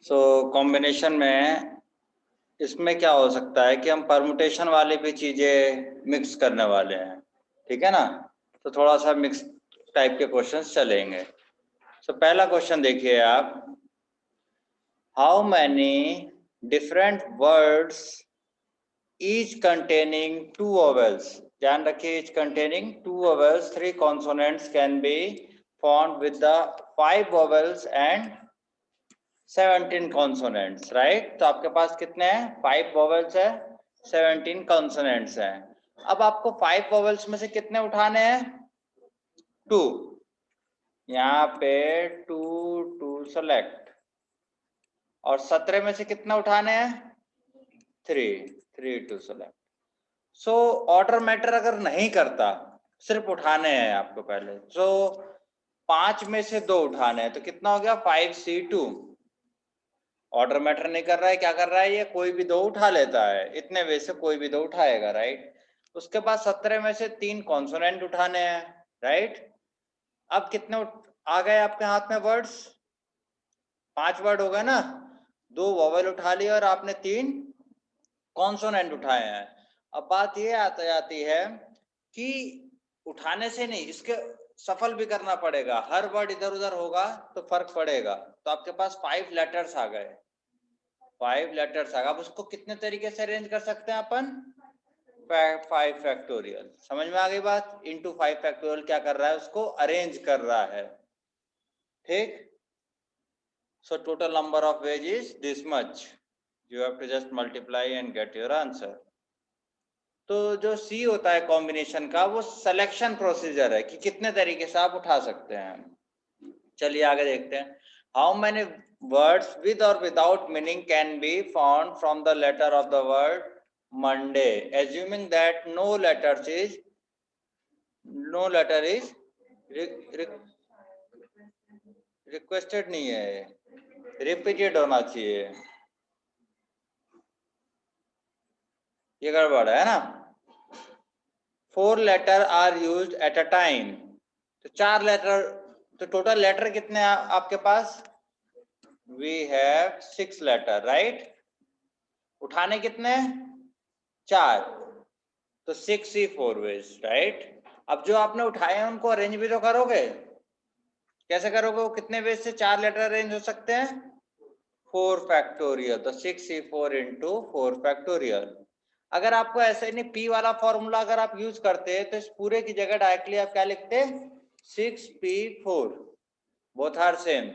So combination में इसमें क्या हो सकता है कि हम परमुटेशन वाली भी चीजें मिक्स करने वाले हैं, ठीक है ना। तो थोड़ा सा मिक्स टाइप के क्वेश्चंस चलेंगे। सो पहला क्वेश्चन देखिए आप, how many different words each containing two vowels, ध्यान रखिए, each containing two vowels three consonants can be formed with the 5 vowels and 17 consonants, right. तो आपके पास कितने हैं? 5 वोवेल्स है, 17 कॉन्सोनेंट्स हैं। अब आपको 5 वोवेल्स में से कितने उठाने हैं? 2। यहाँ पे 2 टू सेलेक्ट। और 17 में से कितने उठाने हैं? 3 to select. So order matter अगर नहीं करता, सिर्फ उठाने हैं आपको पहले। सो 5 में से 2 उठाने हैं, तो कितना हो गया? 5C2। ऑर्डर मैटर नहीं कर रहा है, क्या कर रहा है ये? कोई भी 2 उठा लेता है, इतने वे से कोई भी 2 उठाएगा, राइट। उसके बाद 17 में से 3 कॉन्सोनेंट उठाने हैं, राइट। अब कितने आ गए आपके हाथ में वर्ड्स? 5 वर्ड हो गए ना। 2 वोवेल उठा लिए और आपने 3 कॉन्सोनेंट उठाए हैं। अब बात ये आती है कि उठाने से नहीं, इसके सफल भी करना पड़ेगा। हर वर्ड इधर उधर होगा तो फर्क पड़ेगा। तो आपके पास 5 लेटर्स आ गए, 5 लेटर्स आ गए। अब उसको कितने तरीके से अरेंज कर सकते हैं अपन? 5 फैक्टोरियल। समझ में आ गई बात? इंटू 5 फैक्टोरियल क्या कर रहा है? उसको अरेंज कर रहा है, ठीक। So total number of ways is this much, you have to just multiply and get your answer. तो जो सी होता है कॉम्बिनेशन का, वो सिलेक्शन प्रोसीजर है कि कितने तरीके से आप उठा सकते हैं। चलिए आगे देखते हैं। हाउ मैनी वर्ड्स विद और without meaning can be found from the letter of the word Monday, assuming that no letter is requested नहीं है, रिपीटेड होना चाहिए। ये गड़बड़ है ना। 4 letter are used at a time, तो 4 लेटर। तो टोटल लेटर कितने हैं आपके पास? We have 6 letter, right. उठाने कितने? 4। तो 6C4 वेज, राइट। अब जो आपने उठाए हैं उनको अरेंज भी तो करोगे। कैसे करोगे? वो कितने वेज से 4 लेटर अरेंज हो सकते हैं? 4 फैक्टोरियल। तो 6C4 इंटू 4 फैक्टोरियल। अगर आपको ऐसे नहीं पी वाला फॉर्मूला अगर आप यूज करते तो इस पूरे की जगह डायरेक्टली आप क्या लिखते? 6P4, both are same.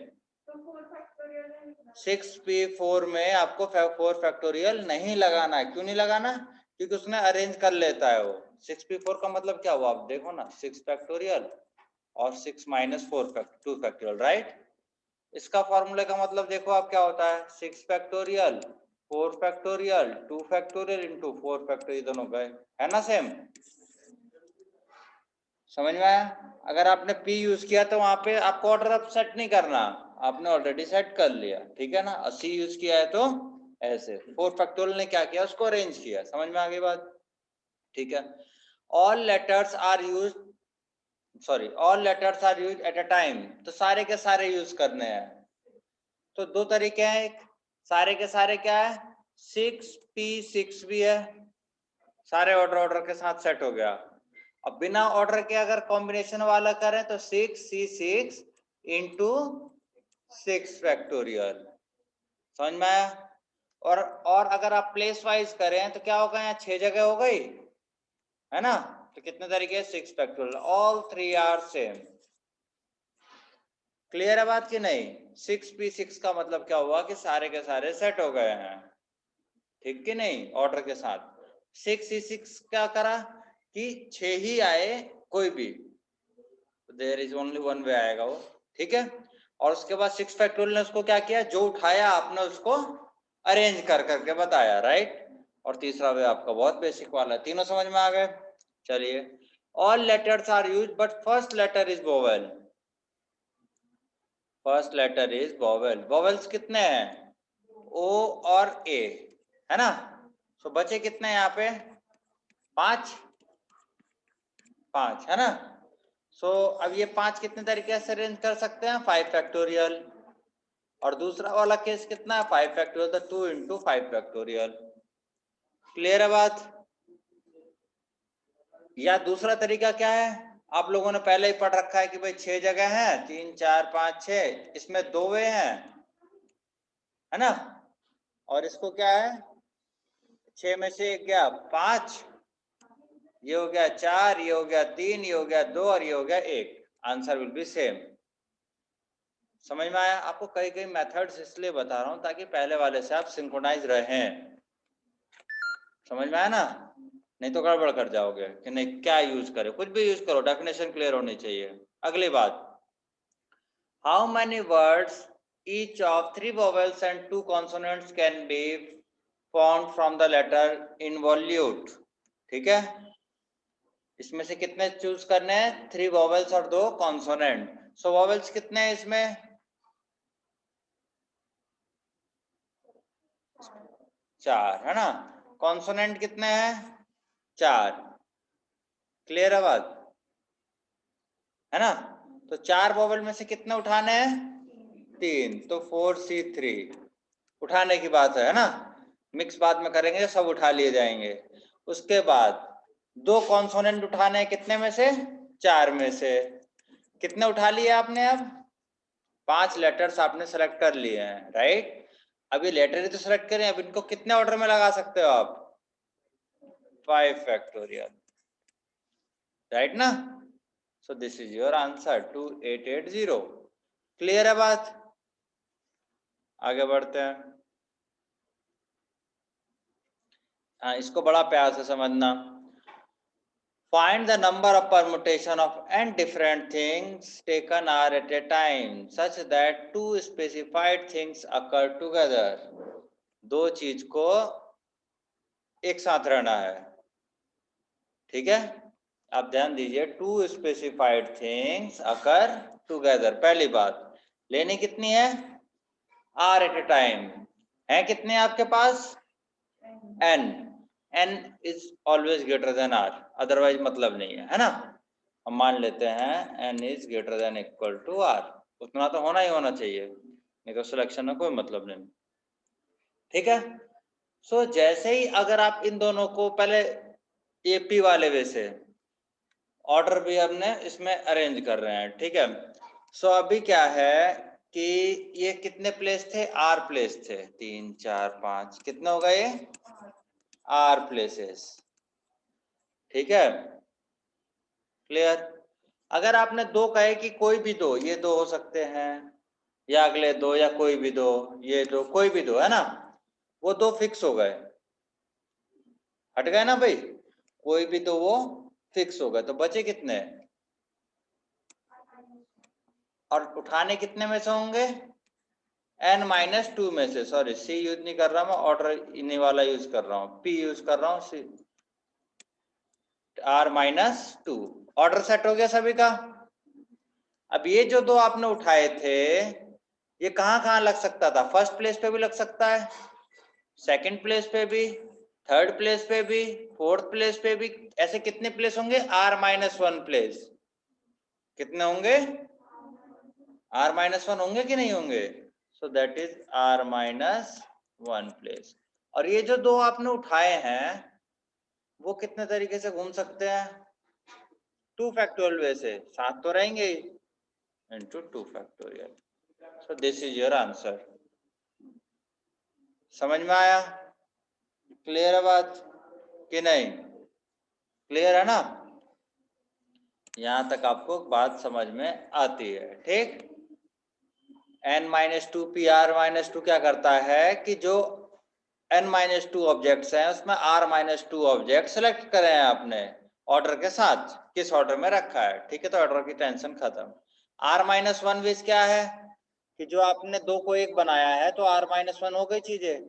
6P4 में आपको 4 फैक्टोरियल नहीं लगाना है। क्यों नहीं लगाना? क्योंकि उसने अरेंज कर लेता है वो। 6P4 का मतलब क्या हुआ? आप देखो ना, 6 फैक्टोरियल और 6 माइनस 2 फैक्टोरियल, राइट। इसका फॉर्मूले का मतलब देखो आप क्या होता है? 6 factorial 4 factorial 2 factorial into 4 factorial, दोनों गए, है ना सेम। समझ में आया? अगर आपने P यूज किया तो वहां पे आपको ऑर्डर अब सेट नहीं करना, आपने ऑलरेडी सेट कर लिया, ठीक है ना। C यूज किया है तो ऐसे 4 फैक्टोरियल ने क्या किया? उसको अरेंज किया। समझ में आ गई बात? ठीक है। All letters are use at a time, तो सारे के सारे यूज करने हैं। तो 2 तरीके हैं, एक सारे के सारे क्या है? 6P6 भी है, सारे ऑर्डर के साथ सेट हो गया। अब बिना ऑर्डर के अगर कॉम्बिनेशन वाला करें तो 6C6 इंटू 6 फैक्टोरियल। समझ में आया? और अगर आप प्लेस वाइज करें तो क्या होगा? यहाँ 6 जगह हो गई, है ना। तो कितने तरीके? 6 factorial. All 3 are same. Clear है बात कि नहीं? 6P6 का मतलब क्या हुआ कि सारे के सारे सेट हो गए हैं, ठीक कि नहीं, ऑर्डर के साथ। 6C6 क्या करा कि 6 ही आए कोई भी, there is only one way आएगा वो, ठीक है। और उसके बाद 6 फैक्टोरियल ने उसको क्या किया? जो उठाया आपने उसको अरेंज कर करके बताया, राइट। और तीसरा वे आपका बहुत बेसिक वाला है। तीनों समझ में आ गए? चलिए, all letters are use but first letter is vowel. First letter is vowel. Vowels कितने हैं? O और A, है ना। तो बचे कितने यहाँ पे? 5 है ना। सो अब ये 5 कितने तरीके से अरेंज कर सकते हैं? 5 फैक्टोरियल। और दूसरा वाला केस कितना है 5 फैक्टोरियल, तो 2 इंटू 5 फैक्टोरियल। क्लियर है बात? या दूसरा तरीका क्या है, आप लोगों ने पहले ही पढ़ रखा है कि भाई 6 जगह है, 3 4 5 6, इसमें 2 वे हैं, है ना, और इसको क्या है 6 में से एक गया 5, ये हो गया 4, ये हो गया 3, ये हो गया 2 और ये हो गया 1। Answer will be same. समझ में आया? आपको कई कई मेथड्स इसलिए बता रहा हूं ताकि पहले वाले से आप सिंक्रोनाइज रहें। समझ में आया ना? नहीं तो गड़बड़ कर जाओगे कि नहीं क्या यूज करें, कुछ भी यूज करो, डेफिनेशन क्लियर होनी चाहिए। अगली बात, how many words each of 3 vowels and 2 consonants can be formed from the letter involute. ठीक है, इसमें से कितने चूज करने हैं, 3 वोवेल्स और 2 कॉन्सोनेंट। सो वोवेल्स कितने हैं इसमें, 4, है ना, कॉन्सोनेंट कितने हैं, 4। क्लियर है बात, है ना? तो 4 वोवेल में से कितने उठाने हैं, 3, तो 4C3 उठाने की बात है ना, मिक्स बाद में करेंगे सब उठा लिए जाएंगे। उसके बाद 2 कॉन्सोनेंट उठाने हैं, कितने में से, 4 में से। कितने उठा लिए आपने, अब 5 लेटर्स आपने सेलेक्ट कर लिए हैं, राइट? अभी लेटर ही तो सेलेक्ट करें, अब इनको कितने ऑर्डर में लगा सकते हो आप, 5 फैक्टोरियल, राइट ना? सो this is your answer 2880। Clear है बात? आगे बढ़ते हैं। हाँ, इसको बड़ा प्यार से समझना। Find the number of permutation of n different things taken are at a time such that 2 specified things occur together। 2 चीज को एक साथ रहना है, ठीक है? आप ध्यान दीजिए, 2 स्पेसिफाइड थिंग्स अकर टुगेदर। पहली बात, लेनी कितनी है, आर एट ए टाइम, है कितने आपके पास, n। n is always greater than r, otherwise मतलब नहीं है, है ना? हम मान लेते हैं n is greater than equal to r, उतना तो होना ही होना चाहिए, नहीं तो सिलेक्शन में कोई मतलब नहीं। ठीक है, सो जैसे ही अगर आप इन दोनों को पहले एपी वाले वे से ऑर्डर भी हमने इसमें अरेंज कर रहे हैं, ठीक है? सो अभी क्या है कि ये कितने प्लेस थे, आर प्लेस थे, 3 4 5, कितने हो गए, आर प्लेसेस। ठीक है, क्लियर? अगर आपने 2 कहे कि कोई भी 2, ये 2 हो सकते हैं, या अगले 2, या कोई भी 2, ये 2, कोई भी 2, है ना, वो 2 फिक्स हो गए, हट गए ना भाई, कोई भी 2 वो फिक्स हो गए, तो बचे कितने, और उठाने कितने में से होंगे, n-2 में से। सॉरी, सी यूज नहीं कर रहा मैं, ऑर्डर इन्हीं वाला यूज कर रहा हूँ, p यूज कर रहा हूँ, सी r-2। ऑर्डर सेट हो गया सभी का। अब ये जो 2 आपने उठाए थे, ये कहाँ कहाँ लग सकता था, फर्स्ट प्लेस पे भी लग सकता है, सेकंड प्लेस पे भी, थर्ड प्लेस पे भी, फोर्थ प्लेस पे भी, ऐसे कितने प्लेस होंगे, r-1 प्लेस। कितने होंगे, r-1 होंगे कि नहीं होंगे, so that is r-1 place. और ये जो 2 आपने उठाए हैं वो कितने तरीके से घूम सकते हैं, 2 फैक्टोरियल वे से, साथ तो रहेंगे ही, into 2 factorial. So this is your answer. समझ में आया? क्लियर है बात कि नहीं? क्लियर है ना? यहां तक आपको बात समझ में आती है, ठीक? n-2 pr-2 क्या करता है कि जो n-2 ऑब्जेक्ट्स हैं उसमें r-2 ऑब्जेक्ट सेलेक्ट करें हैं आपने ऑर्डर के साथ, किस ऑर्डर में रखा है, ठीक है? तो ऑर्डर की टेंशन खत्म। r-1 विज क्या है कि जो आपने 2 को 1 बनाया है तो r-1 हो गई चीजें,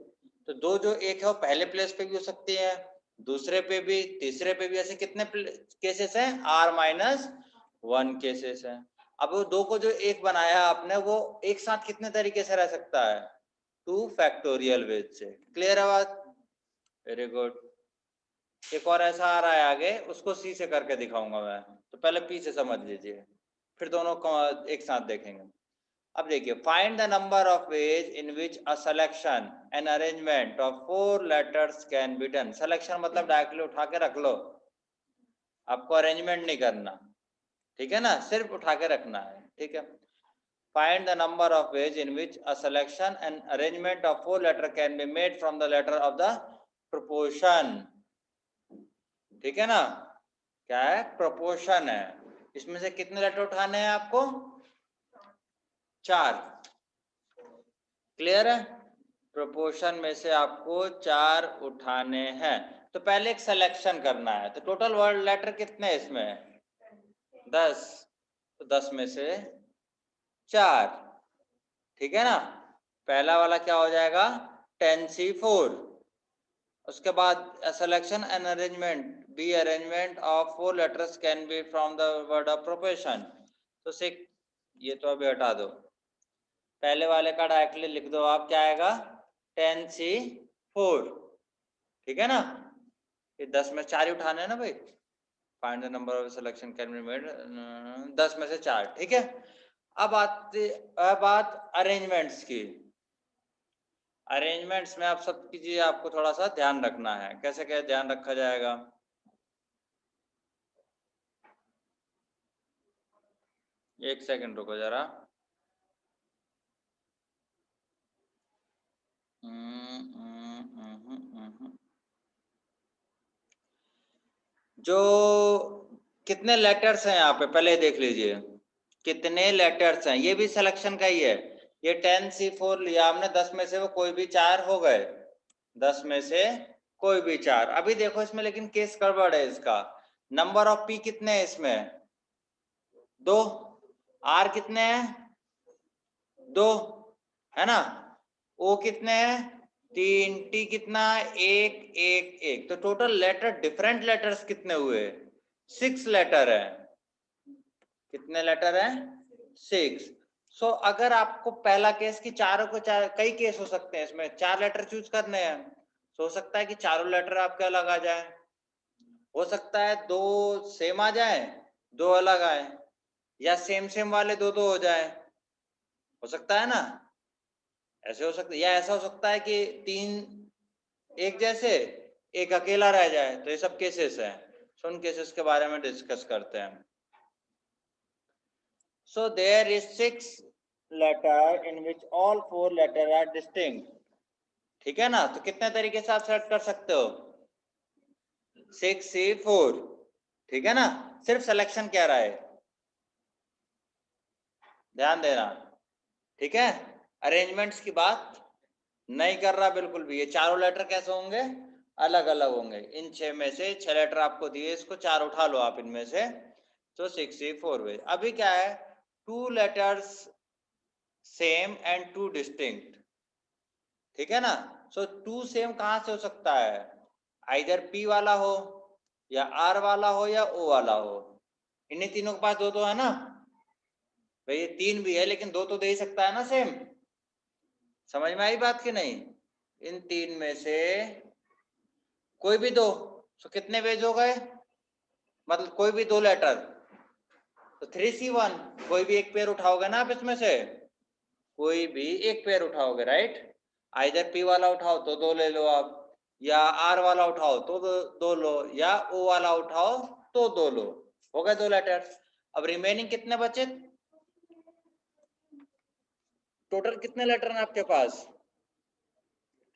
तो 2 जो 1 है वो पहले प्लेस पे भी हो सकती है, दूसरे पे भी, तीसरे पे भी, ऐसे कितने केसेस हैं, r-1 केसेस हैं। अब वो 2 को जो 1 बनाया आपने वो एक साथ कितने तरीके से रह सकता है, 2 फैक्टोरियल वेज से। क्लियर है बात? Very good. एक और ऐसा आ रहा है आगे, उसको सी से करके दिखाऊंगा मैं, तो पहले पी से समझ लीजिए, फिर दोनों को एक साथ देखेंगे। अब देखिए, find the number of ways in which a selection and arrangement of 4 letters can be done. Selection मतलब डायरेक्टली उठा के रख लो, आपको अरेंजमेंट नहीं करना, ठीक है ना, सिर्फ उठा के रखना है, ठीक है। Find the number of ways in which a selection and arrangement of 4 letter can be made from the letter of the proportion, ठीक है ना। क्या है, proportion है, इसमें से कितने लेटर उठाने हैं आपको, 4, क्लियर है। प्रोपोर्शन में से आपको 4 उठाने हैं, तो पहले एक सिलेक्शन करना है। तो टोटल वर्ड लेटर कितने हैं इसमें, 10, तो 10 में से 4, ठीक है ना। पहला वाला क्या हो जाएगा, 10C4। उसके बाद selection and arrangement, B arrangement of 4 letters can be from the word of proportion. तो सिक ये तो अभी हटा दो, पहले वाले का डायरेक्टली लिख दो आप, क्या आएगा 10C4, ठीक है ना। ये 10 में 4 ही उठाने हैं ना भाई। Find the number of selection can be made, 10 में से 4, ठीक है। अब आते बात अरेंजमेंट्स की। अरेंजमेंट्स में आप सब कीजिए, आपको थोड़ा सा ध्यान रखना है। कैसे क्या ध्यान रखा जाएगा, एक सेकंड रुको जरा। जो कितने लेटर्स हैं यहाँ पे पहले देख लीजिए, कितने लेटर्स हैं, ये भी सिलेक्शन का ही है। ये 10C4 लिया हमने, 10 में से वो कोई भी 4 हो गए, 10 में से कोई भी 4। अभी देखो इसमें लेकिन केस गड़बड़ है इसका। नंबर ऑफ पी कितने हैं इसमें, 2, आर कितने हैं, 2, है ना, ओ कितने हैं, 3, टी कितना, 1 1 1। तो टोटल लेटर, डिफरेंट लेटर्स कितने हुए, 6 लेटर है। कितने लेटर हैं, 6। सो अगर आपको पहला केस की चारों को कई केस हो सकते हैं इसमें, 4 लेटर चूज करने हैं। हो सकता है कि चारों लेटर आपके अलग आ जाए, हो सकता है 2 सेम आ जाए, 2 अलग आए, या सेम सेम वाले 2 2 हो जाए, हो सकता है ना, ऐसे हो सकता है। या ऐसा हो सकता है कि 3 एक जैसे, एक अकेला रह जाए। तो ये सब केसेस हैं, सो उन केसेस के बारे में डिस्कस करते हैं। So there is 6 letter in which all 4 letter are distinct, ठीक है ना। तो कितने तरीके से आप सेलेक्ट कर सकते हो, 6C4, ठीक है ना। सिर्फ सिलेक्शन कह रहा है, ध्यान देना, ठीक है। अरेंजमेंट्स की बात नहीं कर रहा बिल्कुल भी। ये चारों लेटर कैसे होंगे, अलग अलग होंगे। इन 6 में से 6 लेटर आपको दिए, इसको 4 उठा लो आप इनमें से, तो 6C4 वे। अभी क्या है, 2 लेटर्स सेम एंड 2 डिस्टिंक्ट, ठीक है ना। सो 2 सेम कहां से हो सकता है, आइदर P वाला हो, या R वाला हो, या O वाला हो। इन्हीं तीनों के पास 2 2 है ना भाई, ये 3 भी है लेकिन 2 तो दे ही सकता है ना सेम। समझ में आई बात कि नहीं, इन 3 में से कोई भी 2, तो कितने वेज हो गए, मतलब कोई भी 2 लेटर, तो 3C1, कोई भी एक पेयर उठाओगे ना आप इसमें से, कोई भी एक पेयर उठाओगे, राइट। आइदर P वाला उठाओ तो 2 ले लो आप, या R वाला उठाओ तो 2 लो, या O वाला उठाओ तो 2 लो, हो गए 2 लेटर्स। अब रिमेनिंग कितने बचे, टोटल कितने लेटर हैं आपके पास,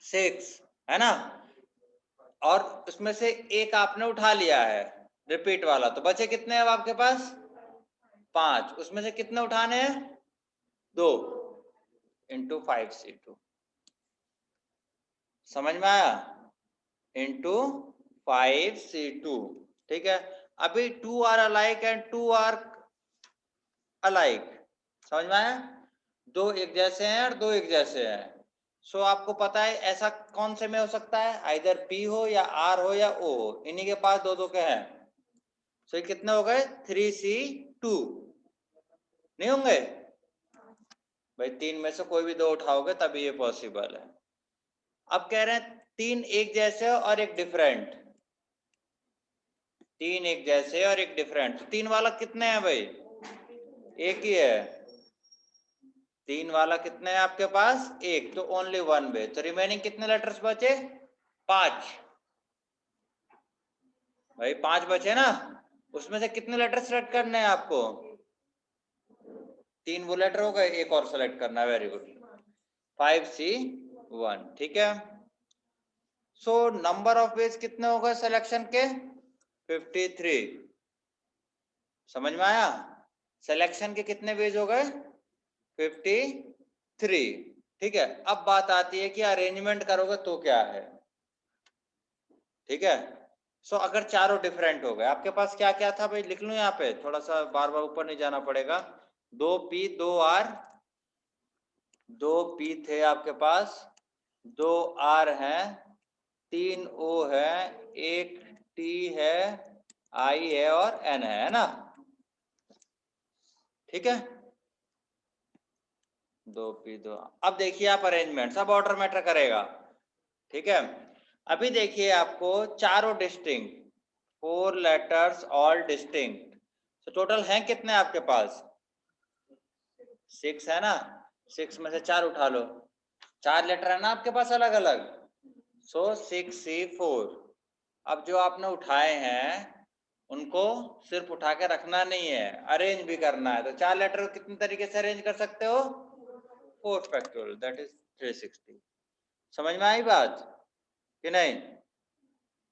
6, है ना। और उसमें से एक आपने उठा लिया है रिपीट वाला, तो बचे कितने अब आपके पास, 5। उसमें से कितने उठाने हैं, 2 इंटू 5C2, समझ में आया, इंटू 5C2, ठीक है। अभी 2 are alike and 2 are alike, समझ में आया, 2 एक जैसे हैं और 2 एक जैसे हैं। सो आपको पता है ऐसा कौन से में हो सकता है, आइदर P हो, या R हो, या O हो, इन्हीं के पास 2 2 के हैं। सो कितने हो गए, 3C2, नहीं होंगे भाई, 3 में से कोई भी 2 उठाओगे तभी ये पॉसिबल है। अब कह रहे हैं 3 एक जैसे और एक डिफरेंट, 3 एक जैसे और एक डिफरेंट। 3 वाला कितने हैं भाई, एक ही है, 3 वाला कितने हैं आपके पास? 1, तो ओनली 1 वे, तो रिमेनिंग कितने लेटर्स बचे? 5। भाई 5 बचे ना, उसमें से कितने लेटर सेलेक्ट करने हैं आपको? 3 वो लेटर हो गए, एक और सेलेक्ट करना है। Very good, 5C1। ठीक है, सो नंबर ऑफ वेज कितने हो गए सिलेक्शन के? 53। समझ में आया? सिलेक्शन के कितने वेज हो गए? 53। ठीक है, अब बात आती है कि अरेंजमेंट करोगे तो क्या है। ठीक है, सो अगर चारों डिफरेंट हो गए, आपके पास क्या क्या था भाई, लिख लूं यहाँ पे, थोड़ा सा बार बार ऊपर नहीं जाना पड़ेगा। 2P 2R, 2P थे आपके पास, 2R हैं, 3O है, 1T है, I है और N है ना? ठीक है, 2P 2। अब देखिए आप अरेंजमेंट, सब ऑर्डर मैटर करेगा। ठीक है, अभी देखिए आपको चारों डिस्टिंक्ट, 4 लेटर्स ऑल डिस्टिंक्ट, तो टोटल हैं कितने आपके पास? 6 है ना? 6 में से 4 उठा लो, 4 लेटर है ना आपके पास अलग अलग, सो 6C4। अब जो आपने उठाए हैं उनको सिर्फ उठा के रखना नहीं है, अरेंज भी करना है। तो 4 लेटर को कितने तरीके से अरेंज कर सकते हो? 4 फैक्टोरियल, दैट इज 360। समझ में आई बात कि नहीं?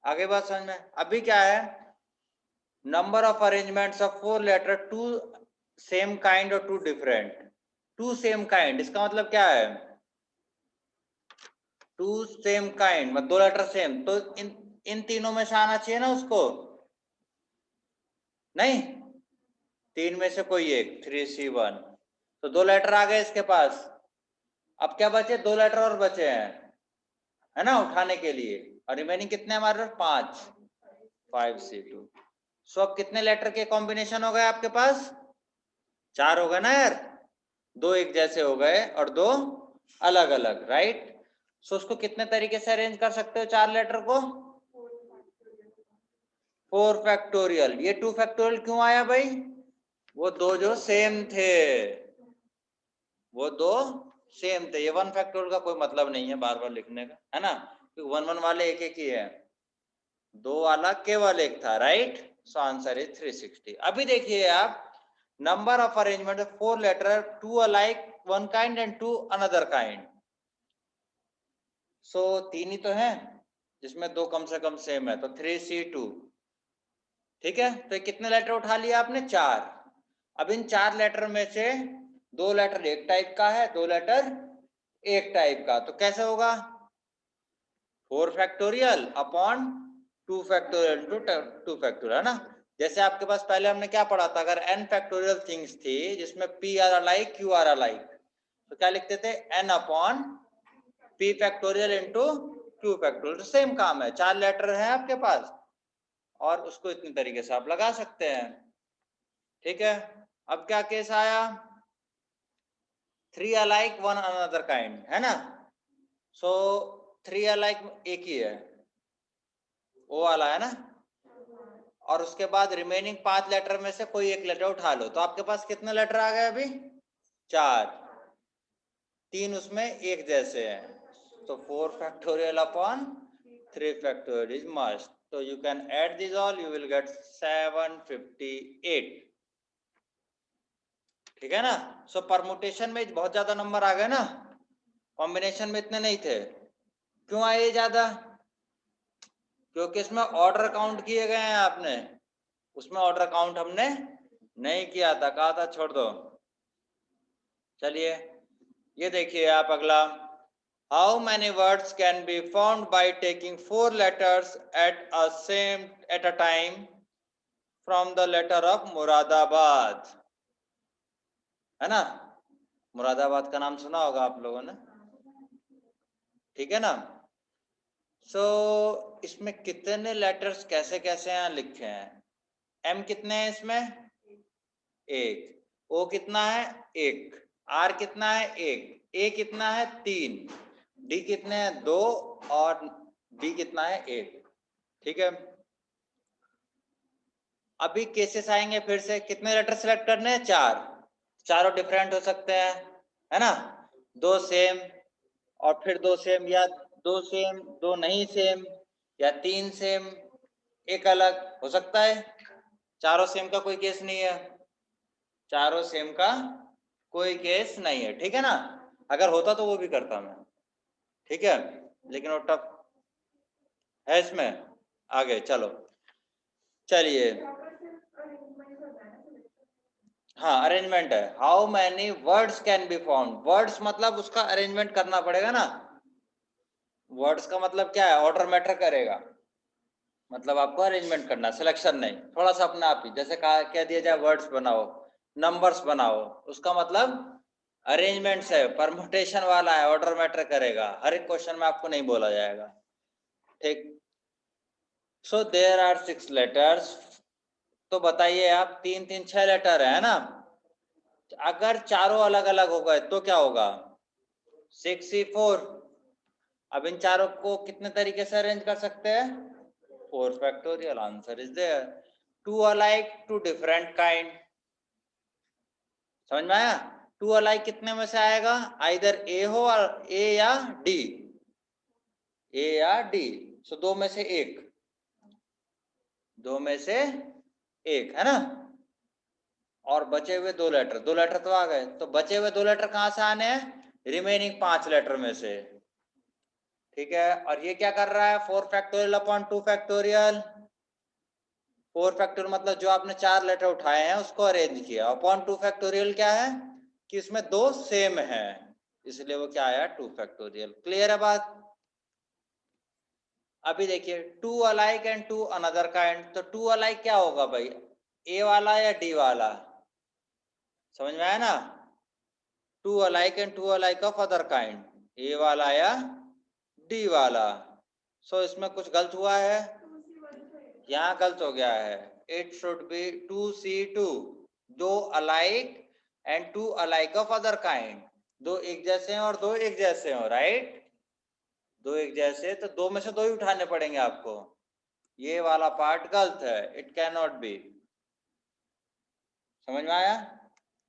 आगे बात समझ में? अभी क्या है, number of arrangements of 4 letter, 2 same kind और 2 डिफरेंट। 2 सेम काइंड इसका मतलब क्या है? 2 सेम काइंड मतलब 2 लेटर सेम, तो इन तीनों में से आना चाहिए ना उसको? नहीं, 3 में से कोई एक, 3C1, तो 2 लेटर आ गए इसके पास। अब क्या बचे? 2 लेटर और बचे हैं, है ना, उठाने के लिए, और रिमेनिंग कितने हमारे पास? 5C2। सो अब कितने लेटर के कॉम्बिनेशन हो गए आपके पास? 4 हो गए ना यार, 2 एक जैसे हो गए और 2 अलग अलग, राइट? सो उसको कितने तरीके से अरेंज कर सकते हो 4 लेटर को? 4 फैक्टोरियल। ये 2 फैक्टोरियल क्यों आया भाई? वो 2 जो सेम थे, वो 2 सेम थे, ये 1 फैक्टोरियल का कोई मतलब नहीं है बार बार लिखने का, है ना, क्योंकि 1 1 वाले एक एक ही है, 2 वाला केवल एक था, राइट? So answer is 360। अभी देखिए आप, number of arrangement 4 letter, 2 alike, 1 kind and 2 another kind. So 3 ही तो है जिसमें 2 कम से कम सेम है, तो 3C2। ठीक है, तो कितने लेटर उठा लिया आपने? 4। अब इन 4 लेटर में से 2 लेटर एक टाइप का है, 2 लेटर एक टाइप का, तो कैसे होगा? 4 factorial upon 2 factorial two 2 factorial, है ना? जैसे आपके पास पहले हमने क्या पढ़ा था, अगर n फैक्टोरियल थिंग्स थी जिसमें p are alike q are alike, तो क्या लिखते थे? n upon p factorial into q factorial. Same काम है, 4 लेटर है आपके पास और उसको इतने तरीके से आप लगा सकते हैं। ठीक है, अब क्या केस आया? 3 अलाइक 1 अनदर काइंड, है ना? सो 3 अलाइक एक ही है, वो वाला है ना, और उसके बाद रिमेनिंग 5 लेटर में से कोई एक लेटर उठा लो, तो आपके पास कितने लेटर आ गए अभी? 4, 3 उसमें एक जैसे हैं, तो 4 factorial upon 3 factorial is must, so you can add these all, you will get 758। ठीक है ना? सो परमुटेशन में बहुत ज्यादा नंबर आ गए ना, कॉम्बिनेशन में इतने नहीं थे। क्यों आए ज्यादा? क्योंकि इसमें ऑर्डर काउंट किए गए हैं आपने, उसमें ऑर्डर काउंट हमने नहीं किया था, कहा था छोड़ दो। चलिए ये देखिए आप अगला, how many words can be found by taking 4 letters at a time from the letter of Moradabad, है ना? मुरादाबाद का नाम सुना होगा आप लोगों ने, ठीक है ना? सो इसमें कितने लेटर्स कैसे कैसे यहाँ लिखे हैं? एम कितने हैं इसमें? 1। ओ कितना है? 1। आर कितना है? 1। ए कितना है? 3। डी कितने हैं? 2। और बी कितना है? 1। ठीक है, अभी केसेस आएंगे फिर से, कितने लेटर सेलेक्ट करने हैं? 4। चारों डिफरेंट हो सकते हैं, है ना, दो सेम और फिर दो सेम, या दो सेम, दो नहीं सेम, या तीन सेम, एक अलग, हो सकता है। चारों सेम का कोई केस नहीं है, चारों सेम का कोई केस नहीं है, ठीक है ना। अगर होता तो वो भी करता मैं, ठीक है, लेकिन वो टफ है इसमें। आगे चलो, चलिए, हाँ अरेंजमेंट है। How many words can be found, words मतलब उसका अरेंजमेंट करना पड़ेगा ना। वर्ड्स का मतलब क्या है, ऑर्डर मैटर करेगा, मतलब आपको अरेंजमेंट करना, सिलेक्शन नहीं, थोड़ा सा अपने आप ही, जैसे कहा कह दिया जाए वर्ड्स बनाओ, नंबर्स बनाओ, उसका मतलब अरेंजमेंट्स है, परमुटेशन वाला है, ऑर्डर मैटर करेगा, हर एक क्वेश्चन में आपको नहीं बोला जाएगा, ठीक। सो देयर आर 6 लेटर्स, तो बताइए आप, 3 3 6 लेटर है ना, अगर चारों अलग अलग हो गए तो क्या होगा, 6C4। अब इन चारों को कितने तरीके से अरेंज कर सकते हैं, 4 factorial, answer is there. Two alike two different kind, समझ में आया। टू अलाइक कितने में से आएगा, आइदर ए हो और ए या डी, ए या डी, सो दो में से एक, दो में से एक, है ना। और बचे हुए दो लेटर, दो लेटर तो आ गए, तो बचे हुए दो लेटर कहां से आने हैं, रिमेनिंग 5 लेटर में से, ठीक है। और ये क्या कर रहा है, 4 फैक्टोरियल अपॉन 2 फैक्टोरियल, 4 फैक्टोरियल मतलब जो आपने 4 लेटर उठाए हैं उसको अरेंज किया, अपॉन 2 फैक्टोरियल क्या है कि इसमें दो सेम है, इसलिए वो क्या आया 2 फैक्टोरियल। क्लियर है बात। अभी देखिए, two alike and two another kind, तो टू अलाइक क्या होगा भाई, ए वाला या डी वाला, समझ में आया ना। Two alike and two alike of other kind, A वाला या डी वाला। सो इसमें कुछ गलत हुआ है, यहाँ गलत हो गया है, इट शुड बी 2C2, दो alike and two alike of other kind, दो एक जैसे हैं और दो एक जैसे हो, राइट, दो एक जैसे, तो दो में से दो ही उठाने पड़ेंगे आपको, ये वाला पार्ट गलत है, इट कैन नॉट बी, समझ में आया,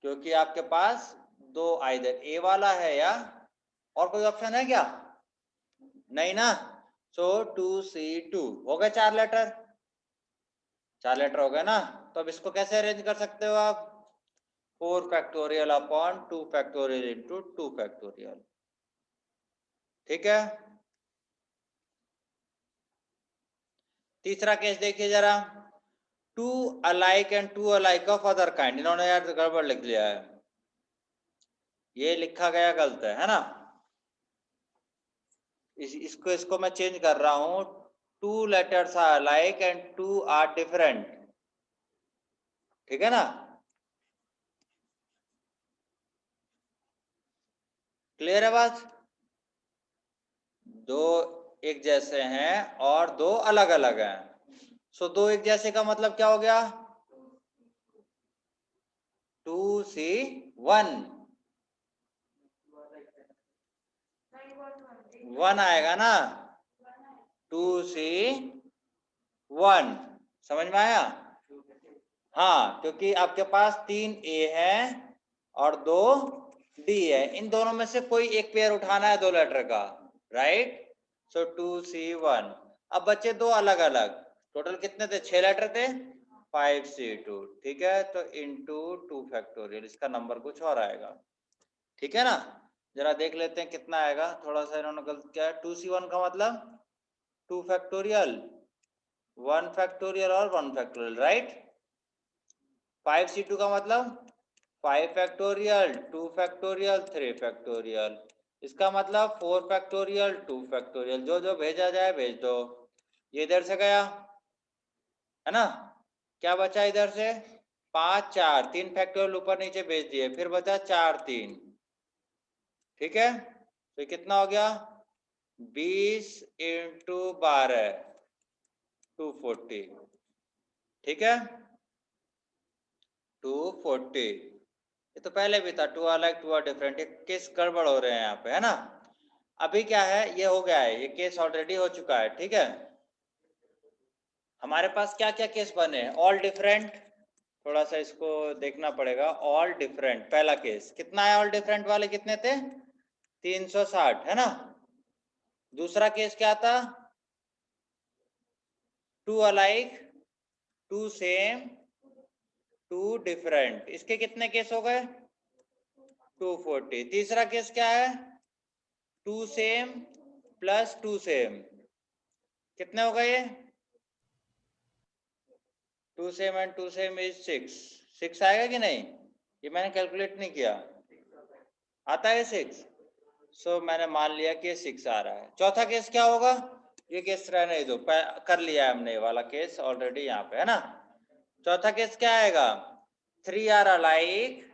क्योंकि आपके पास दो आइदर ए वाला है या, और कोई ऑप्शन है क्या, नहीं ना। सो 2C2 हो गए, 4 लेटर, 4 लेटर हो गए ना। तो अब इसको कैसे अरेंज कर सकते हो आप, 4 factorial upon 2 factorial into 2 factorial, ठीक है। तीसरा केस देखिए जरा, two alike and two alike of other kind, इन्होंने यार गड़बड़ लिख लिया है, ये लिखा गया गलत है ना। इसको मैं चेंज कर रहा हूं, two letters are alike and two are different, ठीक है ना। क्लियर है बात, दो एक जैसे हैं और दो अलग अलग हैं, सो दो एक जैसे का मतलब क्या हो गया, 2C1, 1 आएगा ना, 2C1, समझ में आया। हाँ, क्योंकि आपके पास 3 ए है और 2 डी है, इन दोनों में से कोई एक पेयर उठाना है दो लेटर का, राइट, सो 2C1। अब बच्चे दो अलग अलग, टोटल कितने थे, 6 लेटर थे, 5C2, ठीक है, तो इंटू 2 फैक्टोरियल, इसका नंबर कुछ और आएगा, ठीक है ना। जरा देख लेते हैं कितना आएगा, थोड़ा सा इन्होंने गलत किया है, 2C1 का मतलब 2 फैक्टोरियल, 1 फैक्टोरियल और 1 फैक्टोरियल, राइट। 5C2 का मतलब 5 फैक्टोरियल, 2 फैक्टोरियल, 3 फैक्टोरियल, इसका मतलब 4 फैक्टोरियल, 2 फैक्टोरियल, जो जो भेजा जाए भेज दो। ये इधर से गया है ना, क्या बचा इधर से, 5 4, 3 फैक्टोरियल ऊपर नीचे भेज दिए, फिर बचा 4 3, ठीक है, तो कितना हो गया, 20 इंटू 12, 240, ठीक है, 240। ये तो पहले भी था, 2 अलग 2 डिफरेंट, ये केस गड़बड़ हो रहे हैं यहाँ पे, है ना। अभी क्या है, ये हो गया है, ये केस ऑलरेडी हो चुका है, ठीक है। हमारे पास क्या क्या केस बने, ऑल डिफरेंट, थोड़ा सा इसको देखना पड़ेगा। ऑल डिफरेंट, पहला केस कितना है, ऑल डिफरेंट वाले कितने थे, 360 है ना। दूसरा केस क्या था, two alike, two same, two different, इसके कितने केस हो गए, 240। तीसरा केस क्या है, two same plus two same, कितने हो गए, two same and two same is 6। 6 आएगा कि नहीं, ये मैंने कैलकुलेट नहीं किया, आता है 6। सो मैंने मान लिया कि 6 आ रहा है। चौथा केस क्या होगा, ये केस रहने दो, कर लिया है हमने ये वाला केस ऑलरेडी यहाँ पे है ना। चौथा केस क्या आएगा, 3 आर अलाइक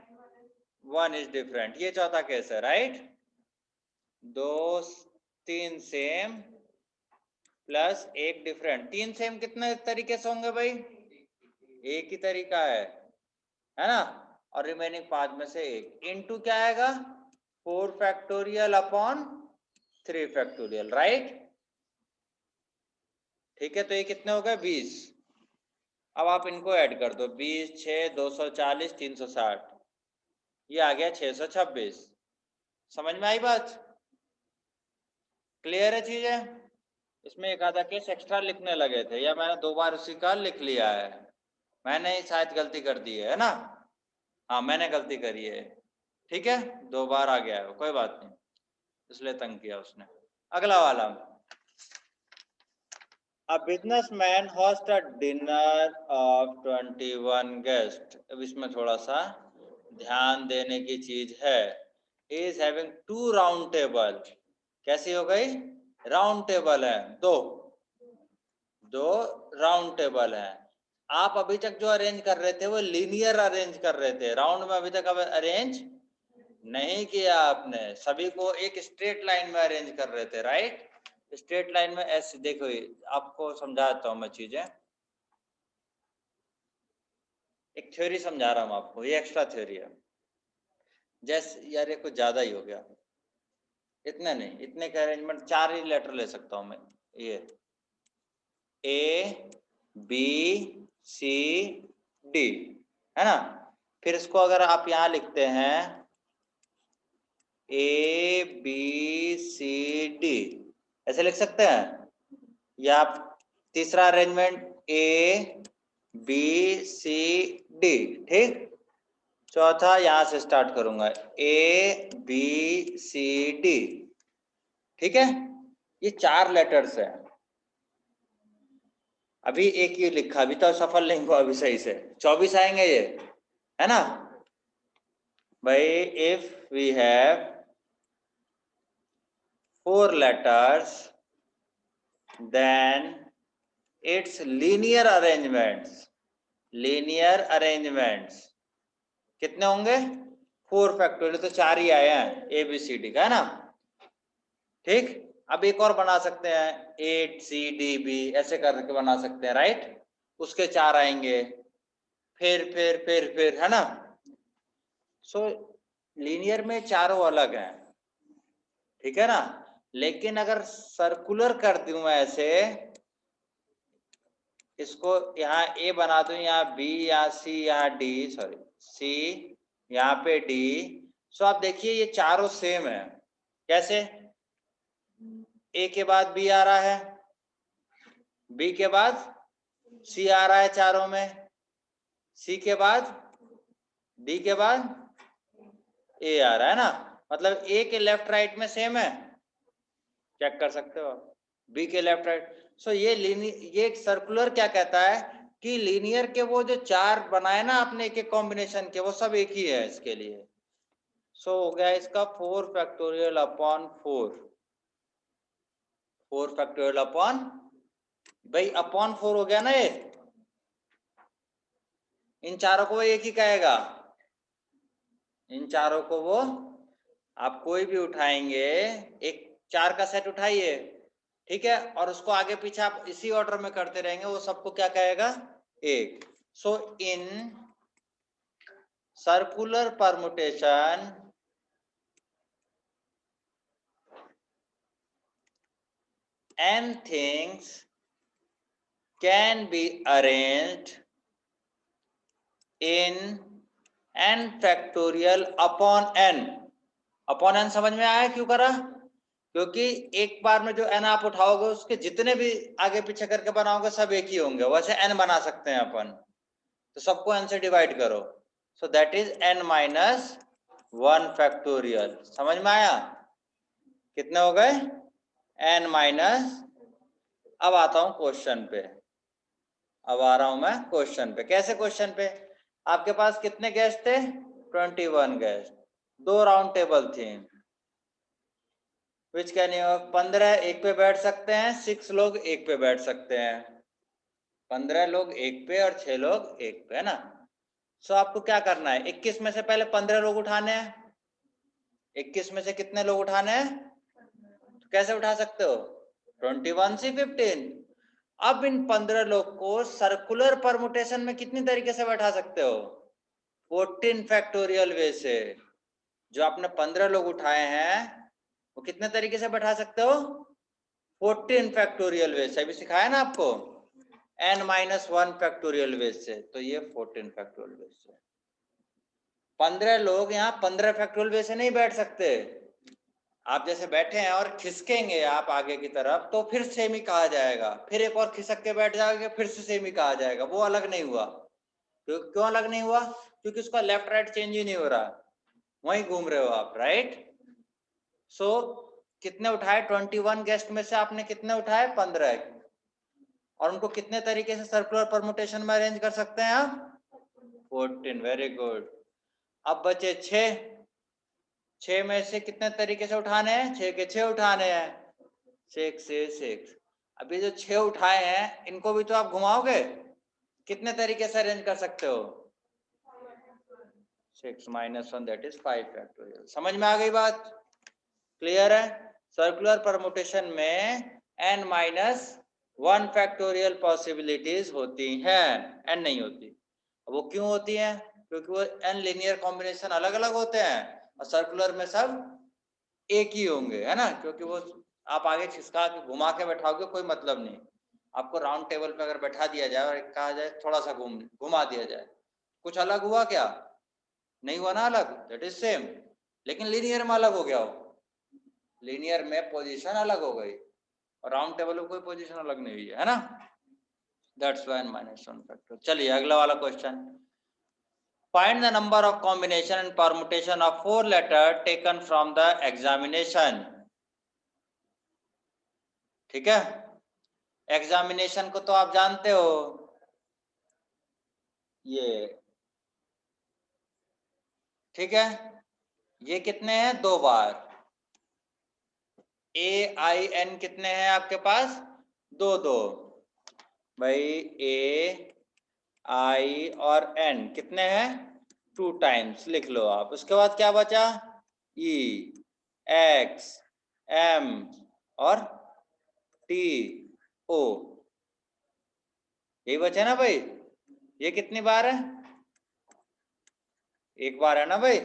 1 इज डिफरेंट, ये चौथा केस है right. 2 3 same plus 1 different. 3 same कितने तरीके से होंगे भाई, एक ही तरीका है ना। और रिमेनिंग 5 में से 1 इनटू क्या आएगा, 4 फैक्टोरियल अपॉन 3 फैक्टोरियल राइट। ठीक है, तो ये कितने हो गए, 20। अब आप इनको ऐड कर दो, 20 6 240 360, ये आ गया 626। समझ में आई बात, क्लियर है चीजें। इसमें एक आधा केस एक्स्ट्रा लिखने लगे थे, या मैंने 2 बार उसी का लिख लिया है, मैंने शायद गलती कर दी है ना। हाँ मैंने गलती करी है, ठीक है, 2 बार आ गया है, कोई बात नहीं, इसलिए तंग किया उसने। अगला वाला, A businessman hosts a dinner of 21 guests। अब इसमें थोड़ा सा ध्यान देने की चीज है। He is having 2 round table, कैसी हो गई, राउंड टेबल है, दो राउंड टेबल है। आप अभी तक जो अरेंज कर रहे थे वो लीनियर अरेंज कर रहे थे, राउंड में अभी तक अब अरेंज नहीं किया आपने, सभी को एक स्ट्रेट लाइन में अरेंज कर रहे थे राइट। स्ट्रेट लाइन में ऐसे देखो, आपको समझाता हूं मैं चीजें, एक थ्योरी समझा रहा हूं आपको, ये एक्स्ट्रा थ्योरी है। जैसे यार ये कुछ ज्यादा ही हो गया, इतने नहीं, इतने का अरेंजमेंट 4 ही लेटर ले सकता हूं मैं, ये ए बी सी डी है ना। फिर इसको अगर आप यहां लिखते हैं ए बी सी डी, ऐसे लिख सकते हैं, या आप तीसरा arrangement A B C D, ठीक। चौथा यहां से स्टार्ट करूंगा, ए बी सी डी, ठीक है। ये 4 लेटर्स है, अभी एक ही लिखा, अभी तो सफल नहीं हुआ अभी सही से, 24 आएंगे ये, है ना भाई। If we have 4 letters then its linear arrangements कितने होंगे, 4 फैक्टोरियल, तो 4 ही आए हैं ए बी सी डी का, है ना। ठीक, अब एक और बना सकते हैं, 8 सी डी बी, ऐसे करके बना सकते हैं राइट, उसके 4 आएंगे, फिर है ना। सो लीनियर में चारों अलग हैं, ठीक है ना। लेकिन अगर सर्कुलर कर दूं मैं ऐसे, इसको यहाँ ए बना दूं, यहाँ बी, यहाँ सी, यहाँ डी, सॉरी सी, यहाँ पे डी। सो आप देखिए ये चारों सेम है, कैसे, ए के बाद बी आ रहा है, बी के बाद सी आ रहा है चारों में, सी के बाद डी के बाद ए आ रहा है ना। मतलब ए के लेफ्ट राइट में सेम है, चेक कर सकते हो, बी के लेफ्ट राइट। सो ये सर्कुलर क्या कहता है कि लीनियर के वो जो 4 बनाए ना आपने एक एक कॉम्बिनेशन के, वो सब एक ही है इसके लिए। सो हो गया इसका 4 फैक्टोरियल अपॉन 4 फैक्टोरियल अपॉन, भाई अपॉन 4 हो गया ना ये, इन चारों को एक ही कहेगा, इन चारों को वो, आप कोई भी उठाएंगे, एक 4 का सेट उठाइए, ठीक है, और उसको आगे पीछे आप इसी ऑर्डर में करते रहेंगे, वो सबको क्या कहेगा, एक। So in circular permutation n things can be arranged in n factorial upon n। Upon n समझ में आया क्यों करा? क्योंकि एक बार में जो n आप उठाओगे उसके जितने भी आगे पीछे करके बनाओगे सब एक ही होंगे, वैसे n बना सकते हैं अपन, तो सबको n से डिवाइड करो, so that is n minus 1 factorial. समझ में आया? कितने हो गए? n minus. अब आता हूं क्वेश्चन पे, अब आ रहा हूं मैं क्वेश्चन पे। कैसे क्वेश्चन पे? आपके पास कितने गेस्ट थे? 21 गेस्ट, 2 राउंड टेबल थी, विच कैन यू 15 एक पे बैठ सकते हैं, 6 लोग एक पे बैठ सकते हैं, 15 लोग एक पे और 6 लोग एक पे, है ना? सो आपको क्या करना है, 21 में से पहले 15 लोग उठाने हैं। 21 में से कितने लोग उठाने हैं? तो कैसे उठा सकते हो? 21 से 15। अब इन 15 लोग को सर्कुलर परमुटेशन में कितनी तरीके से बैठा सकते हो? 14 फैक्टोरियल वे से। जो आपने 15 लोग उठाए हैं वो कितने तरीके से बैठा सकते हो? 14 फैक्टोरियल वे से। अभी सिखाया ना आपको, n माइनस 1 फैक्टोरियल वे से, तो ये 14 फैक्टोरियल वे से। 15 लोग यहाँ 15 फैक्टोरियल वे से नहीं बैठ सकते। आप जैसे बैठे हैं और खिसकेंगे आप आगे की तरफ तो फिर सेम ही कहा जाएगा, फिर एक और खिसक के बैठ जाओगे फिर से सेम ही कहा जाएगा, वो अलग नहीं हुआ। क्यों अलग नहीं हुआ? क्योंकि उसका लेफ्ट राइट चेंज ही नहीं हो रहा, वहीं घूम रहे हो आप, राइट? सो कितने उठाए? 21 गेस्ट में से आपने कितने उठाए? 15। और उनको कितने तरीके से सर्कुलर परमुटेशन में अरेंज कर सकते हैं आप? 14। Very good. अब बचे 6। 6 में से कितने तरीके से उठाने हैं? 6 के 6 उठाने हैं, 6 से 6। अभी जो 6 उठाए हैं इनको भी तो आप घुमाओगे, कितने तरीके से अरेंज कर सकते हो? 6 माइनस 1 दैट इज 5 फैक्टोरियल। समझ में आ गई बात? क्लियर है? सर्कुलर परमुटेशन में n माइनस 1 फैक्टोरियल पॉसिबिलिटीज होती हैं, n नहीं होती। वो क्यों होती हैं? क्योंकि वो n लीनियर कॉम्बिनेशन अलग अलग होते हैं और सर्कुलर में सब एक ही होंगे, है ना? क्योंकि वो आप आगे खिसका के घुमा के बैठाओगे कोई मतलब नहीं। आपको राउंड टेबल पे अगर बैठा दिया जाए और कहा जाए थोड़ा सा घुमा दिया जाए, कुछ अलग हुआ क्या? नहीं हुआ ना अलग, दैट इज सेम। लेकिन लीनियर में अलग हो गया हो, लीनियर में पोजीशन अलग हो गई और राउंड टेबल में कोई पोजीशन अलग नहीं हुई है ना? That's why n minus 1 factor. चलिए अगला वाला question. Find the number of combination and permutation of 4 letter taken from the examination. ठीक है, एग्जामिनेशन को तो आप जानते हो, ये ठीक है, ये कितने हैं? 2 बार। ए आई एन कितने हैं आपके पास? 2 2। भाई ए आई और एन कितने हैं? 2 टाइम्स लिख लो आप। उसके बाद क्या बचा? ई एक्स एम और टी ओ, यही बचे ना भाई? ये कितनी बार है? 1 बार है ना भाई?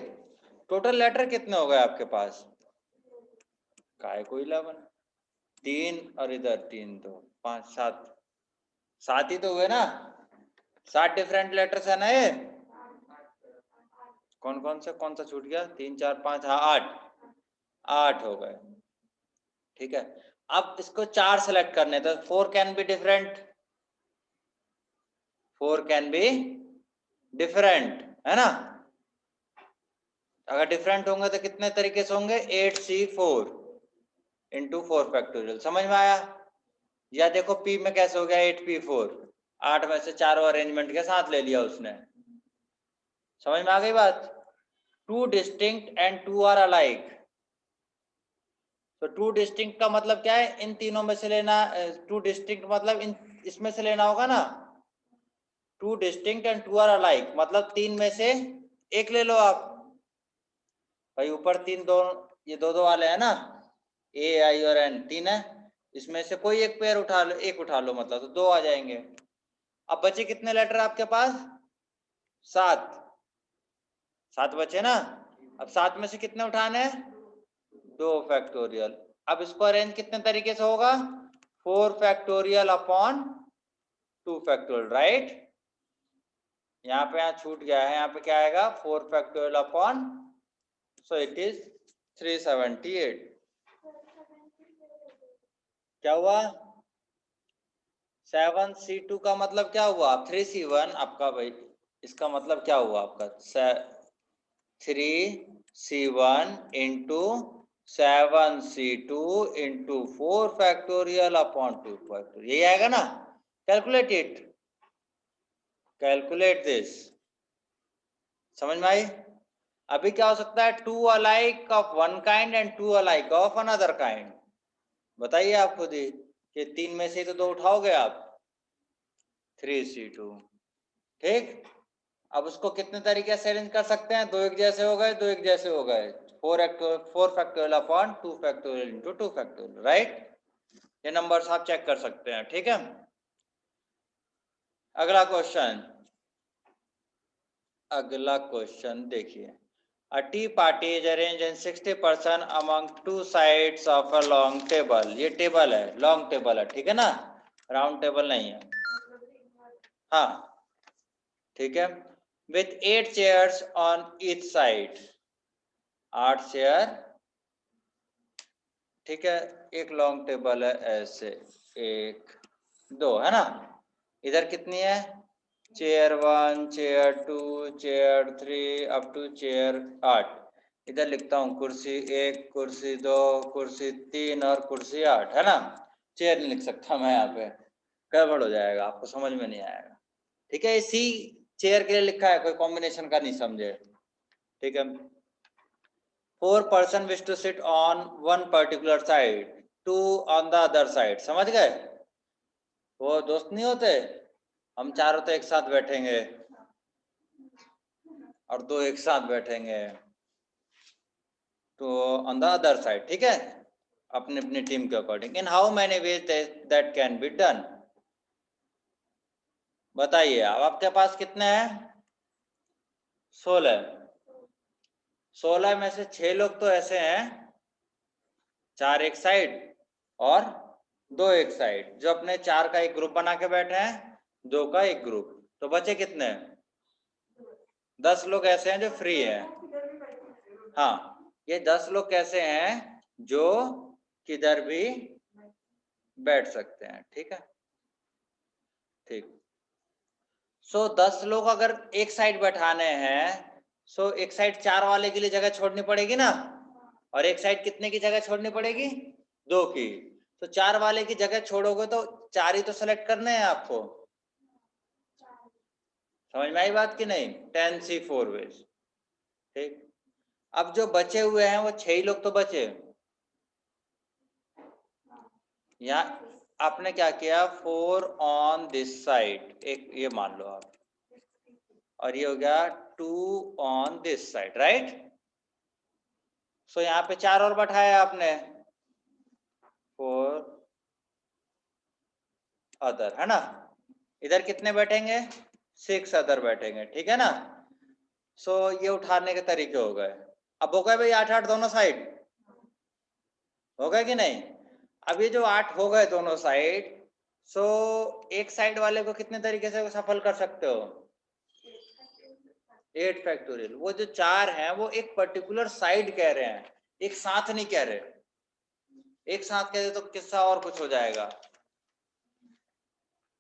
टोटल लेटर कितने हो गए आपके पास? काय को 11, 3 और इधर 3 तो 5 7, 7 ही तो हुए ना? 7 डिफरेंट लेटर्स है ना ये? कौन कौन सा छूट गया? 3 4 5, हाँ 8, 8 हो गए। ठीक है, अब इसको 4 सेलेक्ट करने तो 4 can be different, 4 can be different, है ना? अगर डिफरेंट होंगे तो कितने तरीके से होंगे? 8C4 into 4 factorial. समझ में आया? या देखो P में कैसे हो गया? 8P4, 8 में से चारों अरेंजमेंट के साथ ले लिया उसने। समझ में आ गई बात? 2 डिस्टिंक्ट एंड 2 आर अलाइक। तो 2 डिस्टिंक्ट का मतलब क्या है? इन तीनों में से लेना। 2 डिस्टिंक्ट मतलब इन इसमें से लेना होगा ना। 2 डिस्टिंक्ट एंड 2 आर अलाइक मतलब 3 में से एक ले लो आप। भाई ऊपर 3 दो, ये 2 2 वाले हैं ना, ए आई और एन 3 है, इसमें से कोई एक पेयर उठा लो, एक उठा लो मतलब तो 2 आ जाएंगे। अब बचे कितने लेटर आपके पास? 7। 7 बचे ना? अब 7 में से कितने उठाने हैं? 2 फैक्टोरियल। अब इसको अरेंज कितने तरीके से होगा? 4 फैक्टोरियल अपॉन 2 फैक्टोरियल, राइट? यहाँ पे यहाँ छूट गया है, यहाँ पे क्या आएगा 4 factorial upon, so it is 378। क्या हुआ 7C2 का मतलब क्या हुआ 3C1 आपका भाई, इसका मतलब क्या हुआ आपका 3C1 into 7C2 into 4 factorial upon 2 factorial, यही आएगा ना। कैलकुलेट इट, कैलकुलेट दिस, समझ में आई। अभी क्या हो सकता है 2 alike of one kind and 2 alike of another kind, बताइए आप खुद ही कि 3 में से तो 2 उठाओगे आप 3C2, ठीक। अब उसको कितने तरीके से अरेंज कर सकते हैं, 2 एक जैसे हो गए, 2 एक जैसे हो गए, 4 factorial upon 2 factorial into 2 factorial, right. ये नंबर्स आप चेक कर सकते हैं, ठीक है। अगला क्वेश्चन, अगला क्वेश्चन देखिए, a tea party is arranged in 60% among 2 sides of a long table, ये टेबल है, लॉन्ग टेबल है, ठीक है ना, राउंड टेबल नहीं है, हाँ ठीक है। with 8 chairs on each side, 8 chair, ठीक है। एक लॉन्ग टेबल है ऐसे, 1 2 है ना, इधर कितनी है chair 1 chair 2 chair 3 up to chair 8, इधर लिखता हूँ कुर्सी 1 कुर्सी 2 कुर्सी 3 और कुर्सी 8, है ना। चेयर नहीं लिख सकता मैं, यहाँ पे गड़बड़ हो जाएगा, आपको समझ में नहीं आएगा, ठीक है। इसी चेयर के लिए लिखा है, कोई कॉम्बिनेशन का नहीं समझे, ठीक है। 4 person wish to sit on one particular side, 2 on the other side, समझ गए। वो दोस्त नहीं होते, हम चारों तो एक साथ बैठेंगे और 2 एक साथ बैठेंगे, तो ऑन द अदर साइड, ठीक है, अपनी अपनी टीम के according. In how many ways that can be done, बताइए। अब आपके पास कितने हैं 16, 16 में से 6 लोग तो ऐसे हैं, 4 एक साइड और 2 एक साइड, जो अपने 4 का एक ग्रुप बना के बैठे हैं, 2 का एक ग्रुप, तो बचे कितने 10 लोग ऐसे हैं जो फ्री हैं। हाँ, ये 10 लोग कैसे हैं जो किधर भी बैठ सकते हैं, ठीक है, ठीक। सो 10 लोग अगर एक साइड बैठाने हैं, सो एक साइड 4 वाले के लिए जगह छोड़नी पड़ेगी ना, और एक साइड कितने की जगह छोड़नी पड़ेगी 2 की, तो 4 वाले की जगह छोड़ोगे तो 4 ही तो सेलेक्ट करने हैं आपको, समझ में आई बात कि नहीं। 10C4 वेज, ठीक। अब जो बचे हुए हैं वो 6 ही लोग तो बचे, यहाँ आपने क्या किया 4 ऑन दिस साइड, एक ये मान लो आप, और ये हो गया 2 ऑन दिस साइड, राइट। सो यहाँ पे 4 और बैठाया आपने, 4 अदर, है ना। इधर कितने बैठेंगे 6 अदर बैठेंगे, ठीक है ना। सो ये उठाने के तरीके हो गए। अब हो गए भाई 8 8 दोनों साइड, हो गए कि नहीं। अब ये जो 8 हो गए दोनों साइड, सो एक साइड वाले को कितने तरीके से सफल कर सकते हो 8 फैक्टोरियल। वो जो 4 हैं वो एक पर्टिकुलर साइड कह रहे हैं, एक साथ नहीं कह रहे, एक साथ कह रहे तो किस्सा और कुछ हो जाएगा,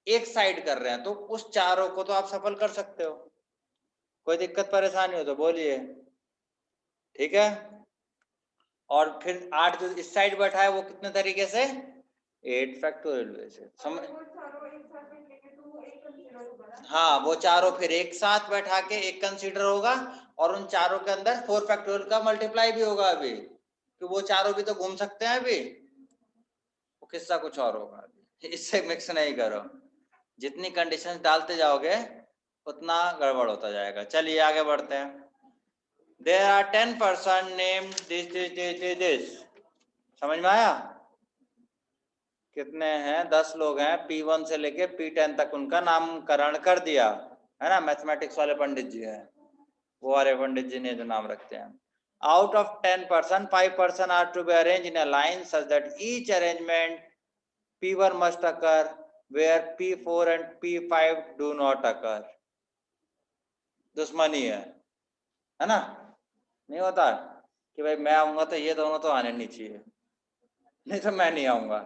एक साइड कर रहे हैं, तो उस चारों को तो आप सफल कर सकते हो, कोई दिक्कत परेशानी हो तो बोलिए, ठीक है। और फिर 8 जो इस साइड बैठा है वो कितने तरीके से 8 फैक्टोरियल से समझ। हाँ, वो चारों फिर एक साथ बैठा के एक कंसीडर होगा, और उन चारों के अंदर 4 फैक्टोरियल का मल्टीप्लाई भी होगा अभी, कि वो चारों भी तो घूम सकते हैं अभी, वो किस्सा कुछ और होगा अभी, इससे मिक्स नहीं करो, जितनी कंडीशंस डालते जाओगे उतना गड़बड़ होता जाएगा। चलिए आगे बढ़ते हैं। There are 10 person named this, समझ में आया। कितने हैं 10 लोग हैं, P1 से लेके P10 तक उनका नामकरण कर दिया, है ना। मैथमेटिक्स वाले पंडित जी हैं, वो वाले पंडित जी ने जो नाम रखते हैं। Out of 10 person 5 person are to be arranged in a line such that each arrangement P1 must occur where P4 and P5 do not occur, दुश्मनी है ना? नहीं होता कि भाई मैं आऊंगा तो ये दोनों तो आने नहीं चाहिए, नहीं तो मैं नहीं आऊंगा।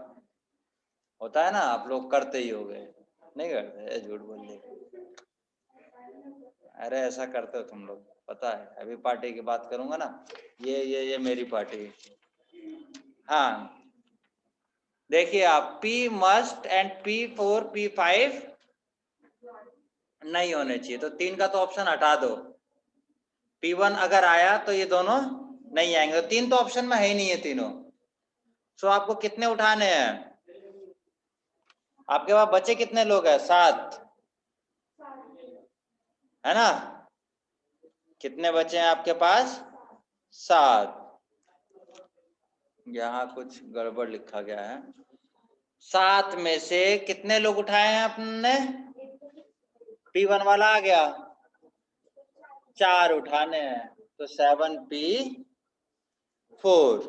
होता है ना, आप लोग करते ही हो गए, नहीं करते? झूठ बोल दे। अरे ऐसा करते हो तुम लोग, पता है। अभी पार्टी की बात करूंगा ना, ये मेरी पार्टी। हाँ देखिए आप, P must and P4 P5 नहीं होने चाहिए, तो 3 का तो ऑप्शन हटा दो। P1 अगर आया तो ये दोनों नहीं आएंगे, तो 3 तो ऑप्शन में है ही नहीं है तीनों। सो आपको कितने उठाने हैं? आपके पास बचे कितने लोग हैं? 7 है ना? कितने बचे हैं आपके पास? 7। यहाँ कुछ गड़बड़ लिखा गया है। 7 में से कितने लोग उठाए हैं आपने? P1 वाला आ गया, 4 उठाने हैं, तो 7P4।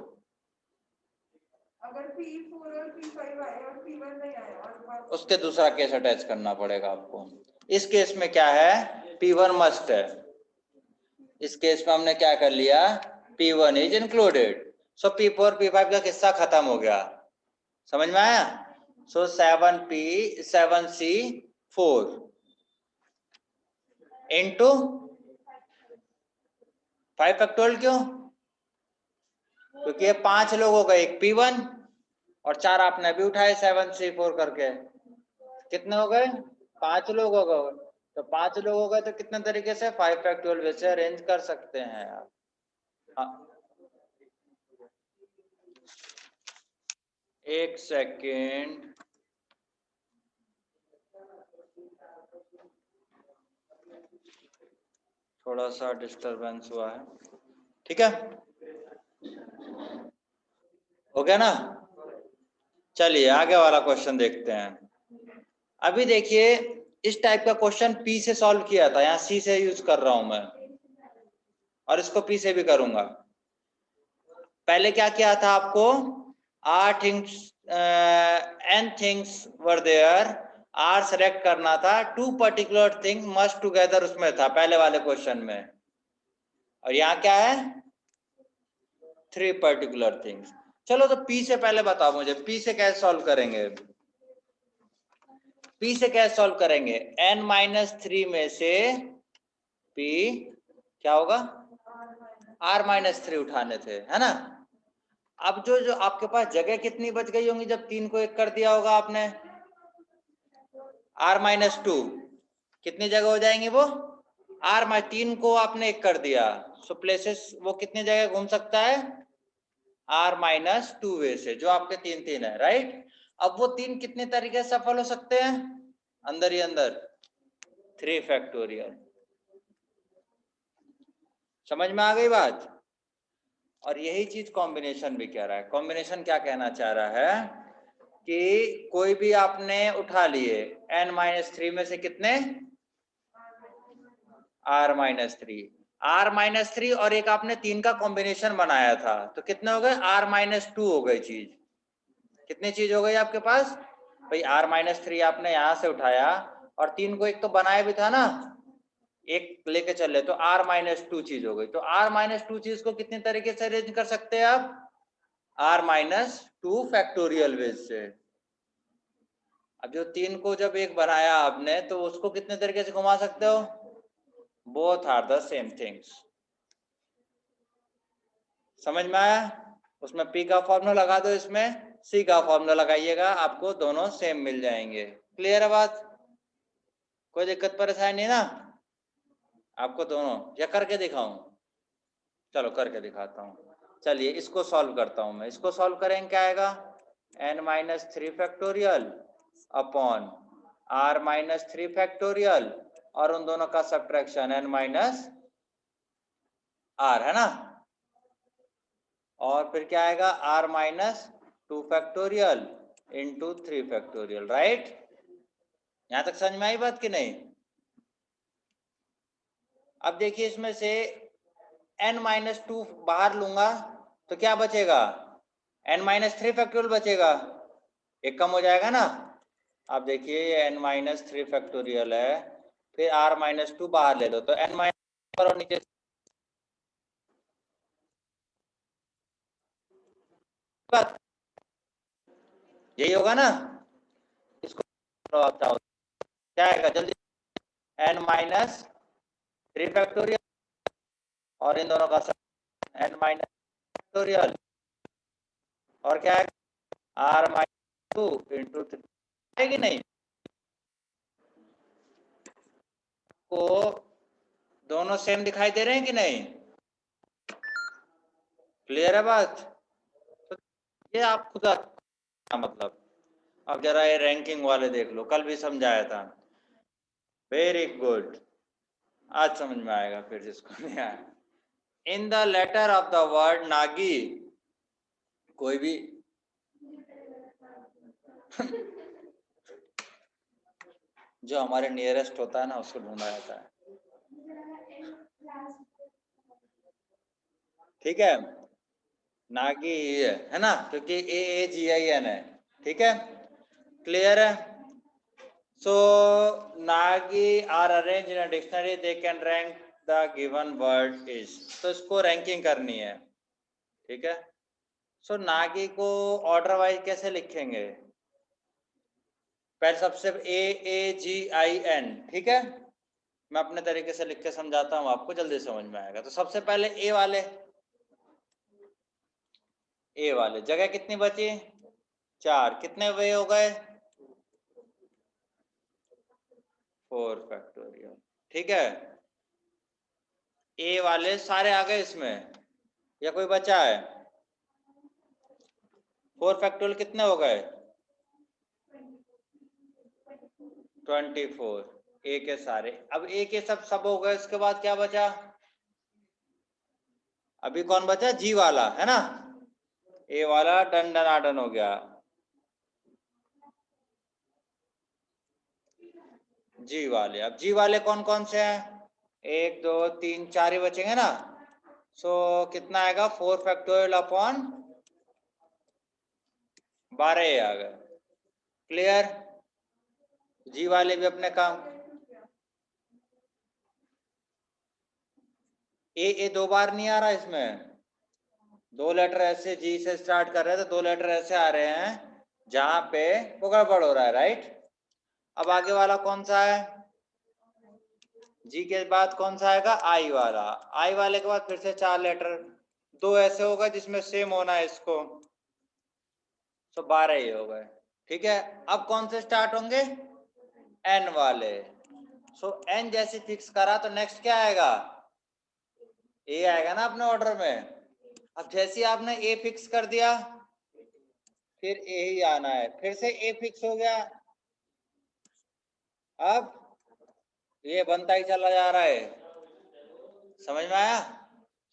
अगर P4 और P5 आए और P1 नहीं आया, उसके दूसरा केस अटैच करना पड़ेगा आपको। इस केस में क्या है? P1 मस्ट है। इस केस में हमने क्या कर लिया? P1 is included, so P4 P5 का किस्सा खत्म हो गया। समझ में आया? सो 7C4 इंटू 5 फैक्टोरियल। क्यों? क्योंकि ये 5 लोग हो गए, एक P1 और 4 आपने अभी उठाए 7C4 करके। कितने हो गए? 5 लोग हो गए। तो 5 लोग हो गए तो कितने तरीके से? 5 फैक्टोरियल वैसे अरेंज कर सकते हैं आप। हाँ। एक सेकेंड, थोड़ा सा डिस्टरबेंस हुआ है, ठीक है? हो गया ना? चलिए आगे वाला क्वेश्चन देखते हैं। अभी देखिए, इस टाइप का क्वेश्चन P से सॉल्व किया था, यहाँ C से यूज कर रहा हूं मैं, और इसको P से भी करूंगा। पहले क्या किया था आपको? R things n things were there, R select करना था, 2 पर्टिकुलर थिंग मस्ट टुगेदर उसमें था पहले वाले क्वेश्चन में, और यहाँ क्या है? 3 पर्टिकुलर थिंग्स। चलो तो P से पहले बताओ मुझे, P से कैसे सॉल्व करेंगे? P से कैसे सॉल्व करेंगे? n-3 में से P क्या होगा? R-3 उठाने थे, है ना? अब जो आपके पास जगह कितनी बच गई होंगी जब 3 को 1 कर दिया होगा आपने? R-2 कितनी जगह हो जाएंगे वो? R-3 को आपने 1 कर दिया, सो प्लेसेस वो कितनी जगह घूम सकता है? R-2 वे से, जो आपके 3 है, राइट? अब वो 3 कितने तरीके से सफल हो सकते हैं? अंदर ही अंदर 3 फैक्टोरियल। समझ में आ गई बात? और यही चीज कॉम्बिनेशन भी कह रहा है। कॉम्बिनेशन क्या कहना चाह रहा है कि कोई भी आपने उठा लिए n-3 में से कितने? R-3, R-3 और एक आपने 3 का कॉम्बिनेशन बनाया था, तो कितने हो गए? R-2 हो गई चीज। कितनी चीज हो गई आपके पास भाई? R-3 आपने यहां से उठाया, और 3 को 1 तो बनाया भी था ना, 1 लेके चले, तो R-2 चीज हो गई। तो R-2 चीज को कितने तरीके से अरेंज कर सकते हैं आप? R-2 फैक्टोरियल वेज से। अब जो 3 को जब 1 बनाया आपने, तो उसको कितने तरीके से घुमा सकते हो? Both are the same things. समझ में आया? उसमें P का फॉर्मूला लगा दो, इसमें C का फॉर्मूला लगाइएगा, आपको दोनों सेम मिल जाएंगे। क्लियर है बात? कोई दिक्कत परेशानी नहीं ना आपको दोनों? या करके दिखाऊं? चलो करके दिखाता हूँ। चलिए इसको सॉल्व करता हूं मैं। इसको सॉल्व करेंगे, क्या आएगा? n-3 factorial upon R-3 factorial, और उन दोनों का सब्ट्रैक्शन n-r, है ना? और फिर क्या आएगा? R-2 factorial into 3 factorial, right? यहां तक समझ में आई बात कि नहीं? अब देखिए, इसमें से n-2 बाहर लूंगा तो क्या बचेगा? n-3 फैक्टोरियल बचेगा, एक कम हो जाएगा ना। अब देखिए ये n-3 फैक्टोरियल है, फिर r-2 बाहर ले लो, तो n- करो नीचे, यही होगा ना। इसको आप चाहो क्या आएगा जल्दी, n-3 फैक्टोरियल, और इन दोनों का n-फैक्टोरियल, और क्या है r-2 इंटू 3 आएगी नहीं, को दोनों सेम दिखाई दे रहे हैं कि नहीं, क्लियर है बात। तो ये आप खुद मतलब, अब जरा ये रैंकिंग वाले देख लो, कल भी समझाया था, वेरी गुड, आज समझ में आएगा फिर जिसको नहीं आया। In the letter of the word नागी, कोई भी जो हमारे नियरेस्ट होता है ना उसको ढूंढा जाता है, ठीक है, नागी है ना, क्योंकि AAGIN है, ठीक है, क्लियर है। सो नागी are arrange in a dictionary, they can rank the given word is, तो इसको रैंकिंग करनी है, ठीक है। सो नागी को ऑर्डर वाइज कैसे लिखेंगे, पहले सबसे AAGIN, ठीक है, मैं अपने तरीके से लिख के समझाता हूँ आपको, जल्दी समझ में आएगा। तो सबसे पहले ए वाले जगह कितनी बची, 4, कितने वे हो गए, 4 फैक्टोरियल, ठीक है। ए वाले सारे आ गए इसमें, या कोई बचा है, 4 फैक्टोरियल कितने हो गए, 24, ए के सारे, अब ए के सब हो गए, उसके बाद क्या बचा, अभी कौन बचा, जी वाला है ना, ए वाला डन डनाडन हो गया, जी वाले, अब जी वाले कौन कौन से हैं, 1 2 3 4 ही बचेंगे ना। सो कितना आएगा, 4 फैक्टोरियल अपॉन 12 आ गए, क्लियर। जी वाले भी अपने काम, ए 2 बार नहीं आ रहा इसमें, 2 लेटर ऐसे जी से स्टार्ट कर रहे हैं, तो 2 लेटर ऐसे आ रहे हैं जहां पे वो गड़बड़ हो रहा है, राइट। अब आगे वाला कौन सा है, जी के बाद कौन सा आएगा, आई वाला, आई वाले के बाद फिर से 4 लेटर, 2 ऐसे होगा जिसमें सेम होना है इसको, तो 12 ही हो गए, ठीक है। अब कौन से स्टार्ट होंगे, एन वाले, सो एन जैसे फिक्स करा तो नेक्स्ट क्या आएगा, ए आएगा ना अपने ऑर्डर में। अब जैसे ही आपने ए फिक्स कर दिया, फिर ए ही आना है, फिर से ए फिक्स हो गया, अब ये बनता ही चला जा रहा है, समझ में आया।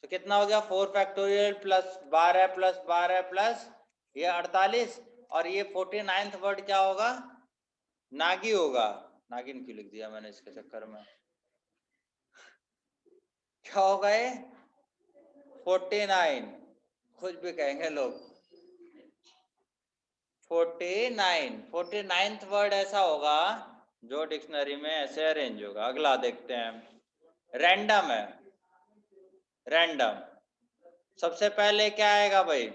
तो कितना हो गया, 4 फैक्टोरियल प्लस 12 प्लस 12 प्लस ये 48, और ये 49th वर्ड क्या होगा, नागी होगा, नागिन क्यों लिख दिया मैंने इसके चक्कर में, क्या होगा ये 49, कुछ भी कहेंगे लोग, 49th वर्ड ऐसा होगा जो डिक्शनरी में ऐसे अरेंज होगा। अगला देखते हैं, रैंडम है, रैंडम, सबसे पहले क्या आएगा भाई,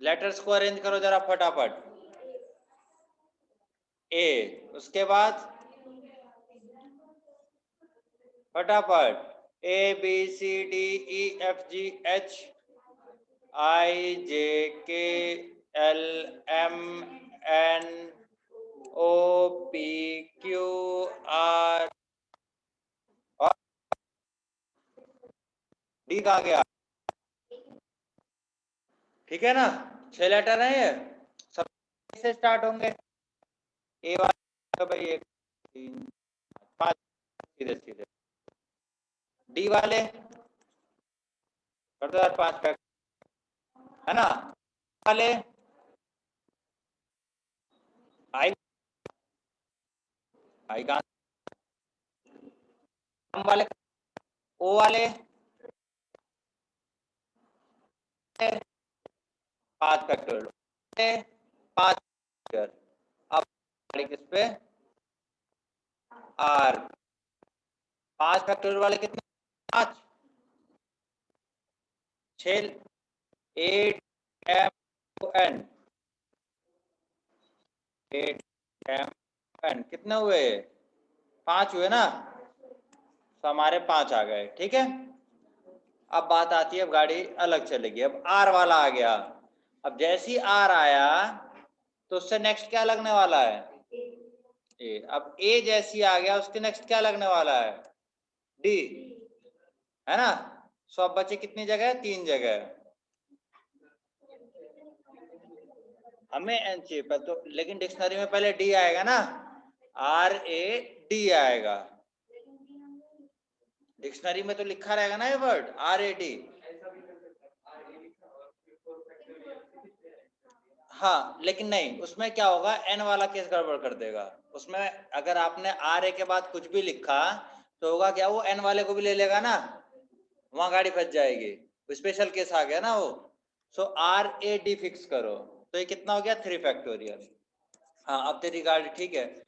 लेटर्स को अरेंज करो जरा फटाफट, ए, उसके बाद फटाफट ABCDEFGHIJKLMNOPQR, और डी कहाँ गया, ठीक है ना, 6 लेटर है ये, सब से स्टार्ट होंगे, ए वाले भाई 1 3 5 सीधे सीधे, डी वाले कर दो यार 5 पैक, है ना, वाले आई, आई का वाले, ओ वाले 5 फैक्टोरियल, 5 फैक्टोरियल, अब किस पे, आर, 5 फैक्टोरियल वाले कितने? 5, 6, 8 m n, 8 m n कितने हुए? 5 हुए ना, तो हमारे 5 आ गए। ठीक है, अब बात आती है, अब गाड़ी अलग चलेगी। अब R वाला आ गया। अब जैसे ही R आया तो उससे नेक्स्ट क्या लगने वाला है? ए। अब A जैसी आ गया, उसके नेक्स्ट क्या लगने वाला है? D, है ना। सो अब बचे कितनी जगह? 3 जगह। हमें N चाहिए पर तो, लेकिन डिक्शनरी में पहले D आएगा ना, RAD आएगा। डिक्शनरी में तो लिखा रहेगा ना ये वर्ड RAD। हाँ, लेकिन नहीं, उसमें क्या होगा, N वाला केस गड़बड़ कर देगा। उसमें अगर आपने RA के बाद कुछ भी लिखा तो होगा क्या, वो N वाले को भी ले लेगा ना, वहां गाड़ी फंस जाएगी। स्पेशल केस आ गया ना वो। सो RAD फिक्स करो। तो ये कितना हो गया? 3 फैक्टोरियल। हाँ, अब तेरी गाड़ी ठीक है।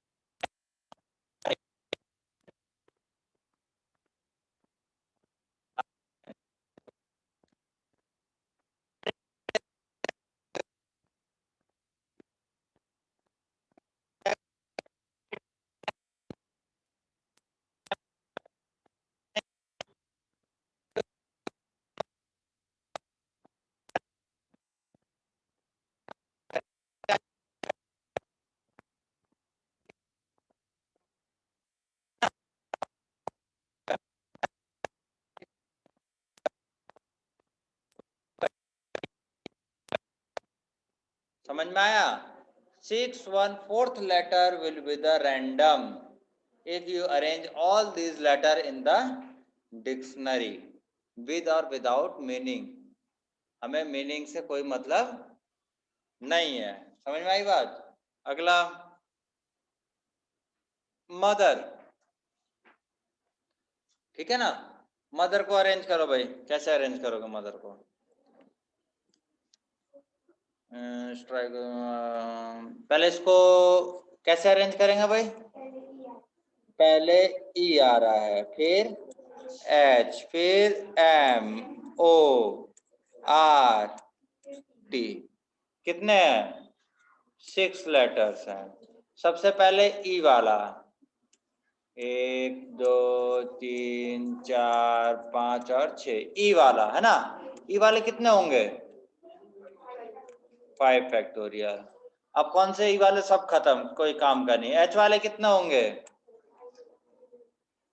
समझ में आया? 6 1/4 letter will be the random if you arrange all these letter in the dictionary with or without meaning। हमें मीनिंग से कोई मतलब नहीं है। समझ में आई बात? अगला, मदर। ठीक है ना, मदर को अरेंज करो भाई। कैसे अरेंज करोगे मदर को? स्ट्राइक, पहले इसको कैसे अरेंज करेंगे भाई? पहले E आ रहा है, फिर H, फिर M, O, R, T। कितने हैं? 6 लेटर्स हैं। सबसे पहले E वाला, 1 2 3 4 5 और 6, E वाला है ना। E वाले कितने होंगे? 5 फैक्टोरियल। अब कौन से E वाले? सब खत्म, कोई काम का नहीं। H वाले कितने होंगे?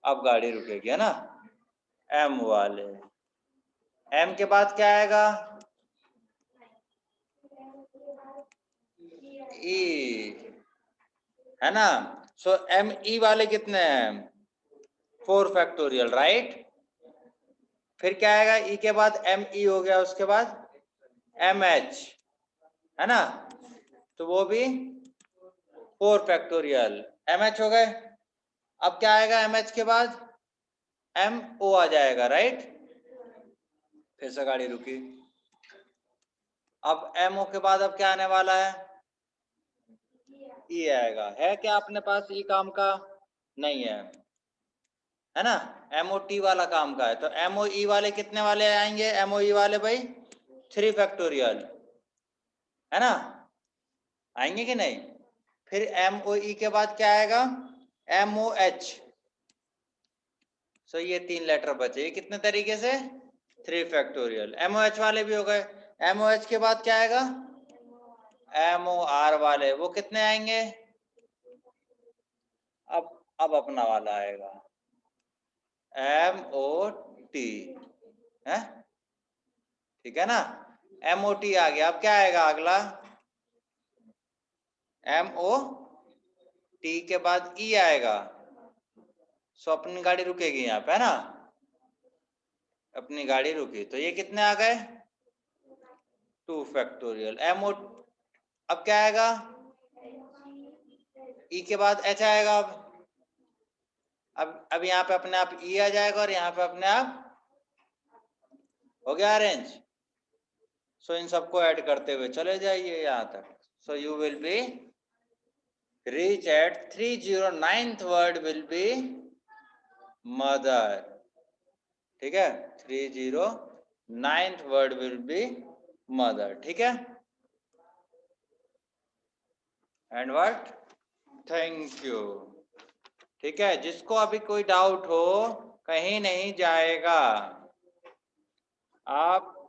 अब गाड़ी रुकेगी, है ना। M वाले, M के बाद क्या आएगा? E, है ना। सो ME वाले कितने हैं? 4 फैक्टोरियल, राइट। फिर क्या आएगा? E के बाद ME हो गया, उसके बाद MH, है ना, तो वो भी 4 फैक्टोरियल। MH हो गए। अब क्या आएगा MH के बाद? MO आ जाएगा, राइट। फिर से गाड़ी रुकी। अब MO के बाद अब क्या आने वाला है? E आएगा। है क्या अपने पास E काम का? नहीं है ना। MOT वाला काम का है। तो MOE वाले कितने वाले आएंगे? MOE वाले भाई 3 फैक्टोरियल, है ना, आएंगे कि नहीं। फिर MOE के बाद क्या आएगा? MOH। सो ये 3 लेटर बचे। ये कितने तरीके से? 3 फैक्टोरियल। MOH वाले भी हो गए। MOH के बाद क्या आएगा? MOR वाले, वो कितने आएंगे? अब अपना वाला आएगा, MOT, है, ठीक है ना। MOT आ गया। अब क्या आएगा अगला? MOT के बाद E आएगा। सो अपनी गाड़ी रुकेगी यहाँ पे, है ना। अपनी गाड़ी रुकी, तो ये कितने आ गए? 2 फैक्टोरियल। MO, अब क्या आएगा? E के बाद H आएगा। अब यहाँ पे अपने आप E आ जाएगा और यहाँ पे अपने आप हो गया अरेंज। सो इन सबको ऐड करते हुए चले जाइए यहाँ तक। So you will be reach at 309th word will be mother, ठीक है। 30, 9th word will be mother, ठीक है। एंड व्हाट, थैंक यू, ठीक है। जिसको अभी कोई डाउट हो, कहीं नहीं जाएगा, आप